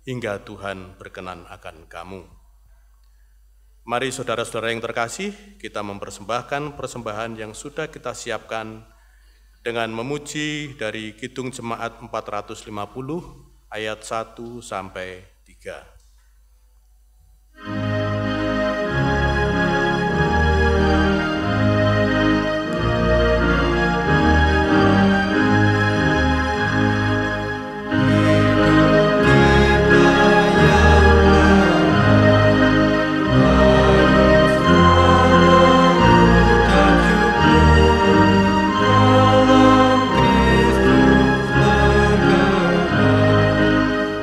hingga Tuhan berkenan akan kamu. Mari saudara-saudara yang terkasih, kita mempersembahkan persembahan yang sudah kita siapkan dengan memuji dari Kidung Jemaat 450, ayat 1 sampai 3.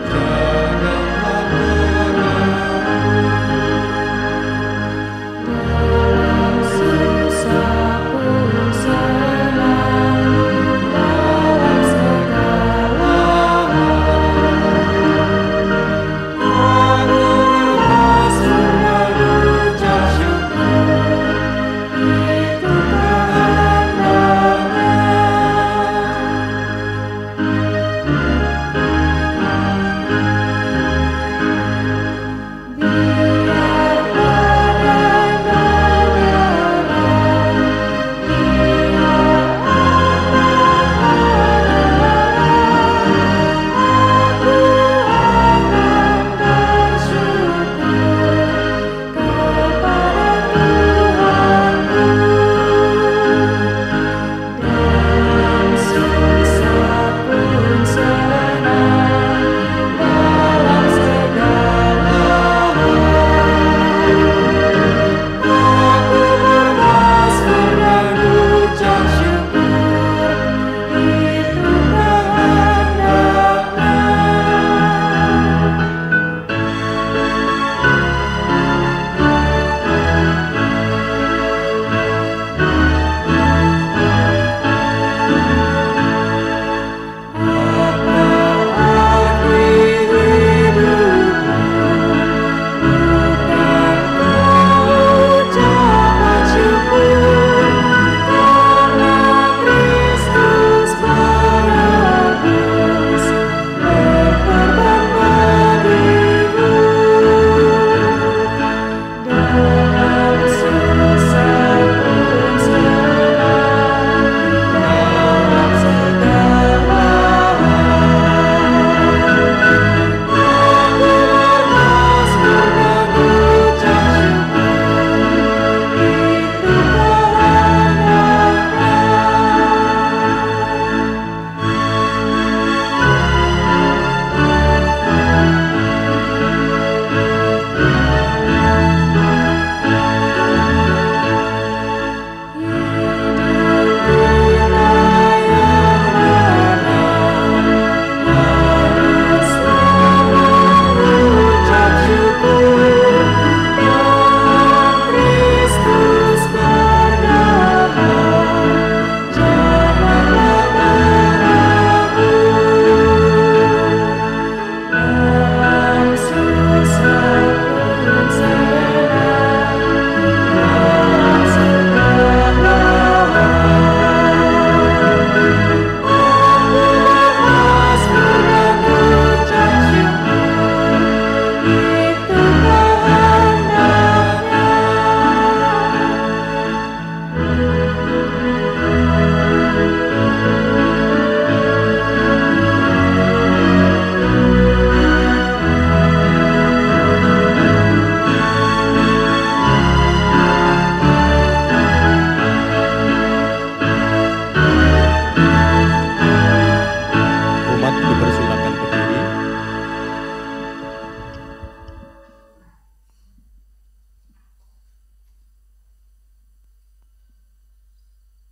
Janganlah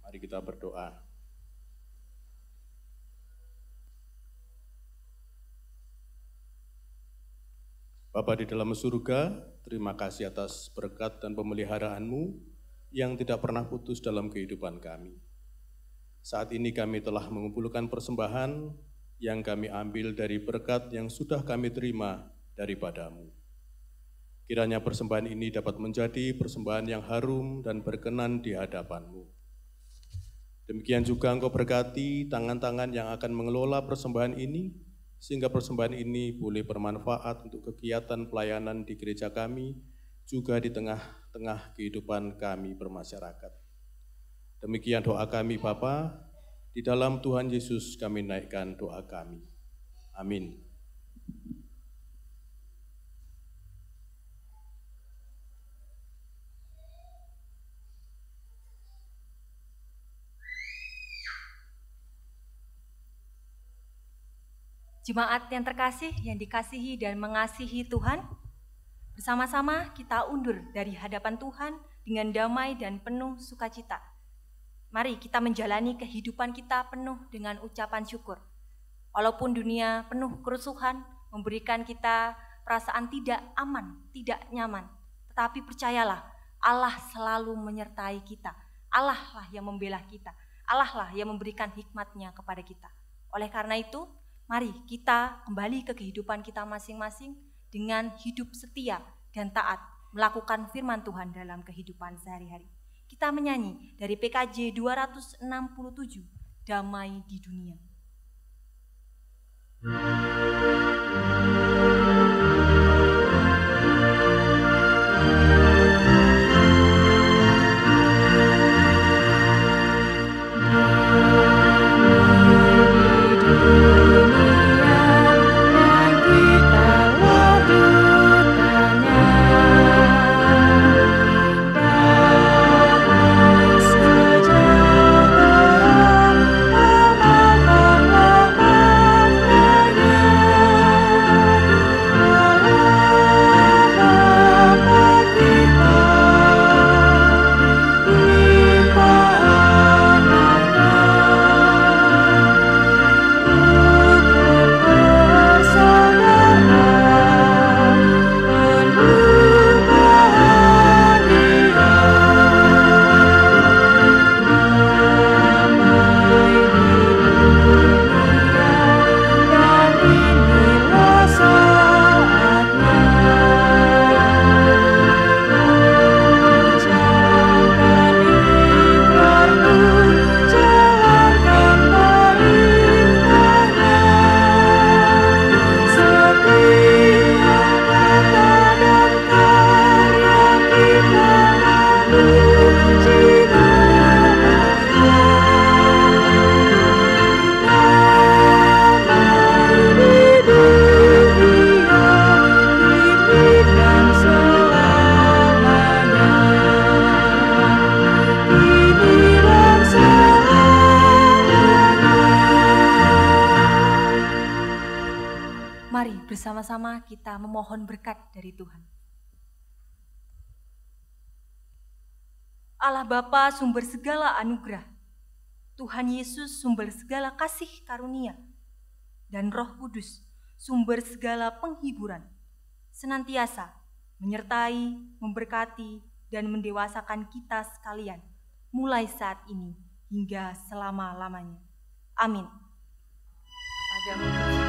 Mari kita berdoa. Bapa di dalam surga, terima kasih atas berkat dan pemeliharaanmu yang tidak pernah putus dalam kehidupan kami. Saat ini kami telah mengumpulkan persembahan yang kami ambil dari berkat yang sudah kami terima daripadamu. Kiranya persembahan ini dapat menjadi persembahan yang harum dan berkenan di hadapan-Mu. Demikian juga Engkau berkati tangan-tangan yang akan mengelola persembahan ini, sehingga persembahan ini boleh bermanfaat untuk kegiatan pelayanan di gereja kami, juga di tengah-tengah kehidupan kami bermasyarakat. Demikian doa kami Bapa, di dalam Tuhan Yesus kami naikkan doa kami. Amin. Jemaat yang terkasih, yang dikasihi dan mengasihi Tuhan, bersama-sama kita undur dari hadapan Tuhan dengan damai dan penuh sukacita. Mari kita menjalani kehidupan kita penuh dengan ucapan syukur. Walaupun dunia penuh kerusuhan, memberikan kita perasaan tidak aman, tidak nyaman, tetapi percayalah, Allah selalu menyertai kita. Allah lah yang membela kita. Allah lah yang memberikan hikmat-Nya kepada kita. Oleh karena itu, mari kita kembali ke kehidupan kita masing-masing dengan hidup setia dan taat melakukan firman Tuhan dalam kehidupan sehari-hari. Kita menyanyi dari PKJ 267, Damai di Dunia. Bersama-sama kita memohon berkat dari Tuhan. Allah Bapa sumber segala anugerah, Tuhan Yesus sumber segala kasih karunia, dan Roh Kudus sumber segala penghiburan, senantiasa menyertai, memberkati, dan mendewasakan kita sekalian, mulai saat ini hingga selama-lamanya. Amin. Kepadamu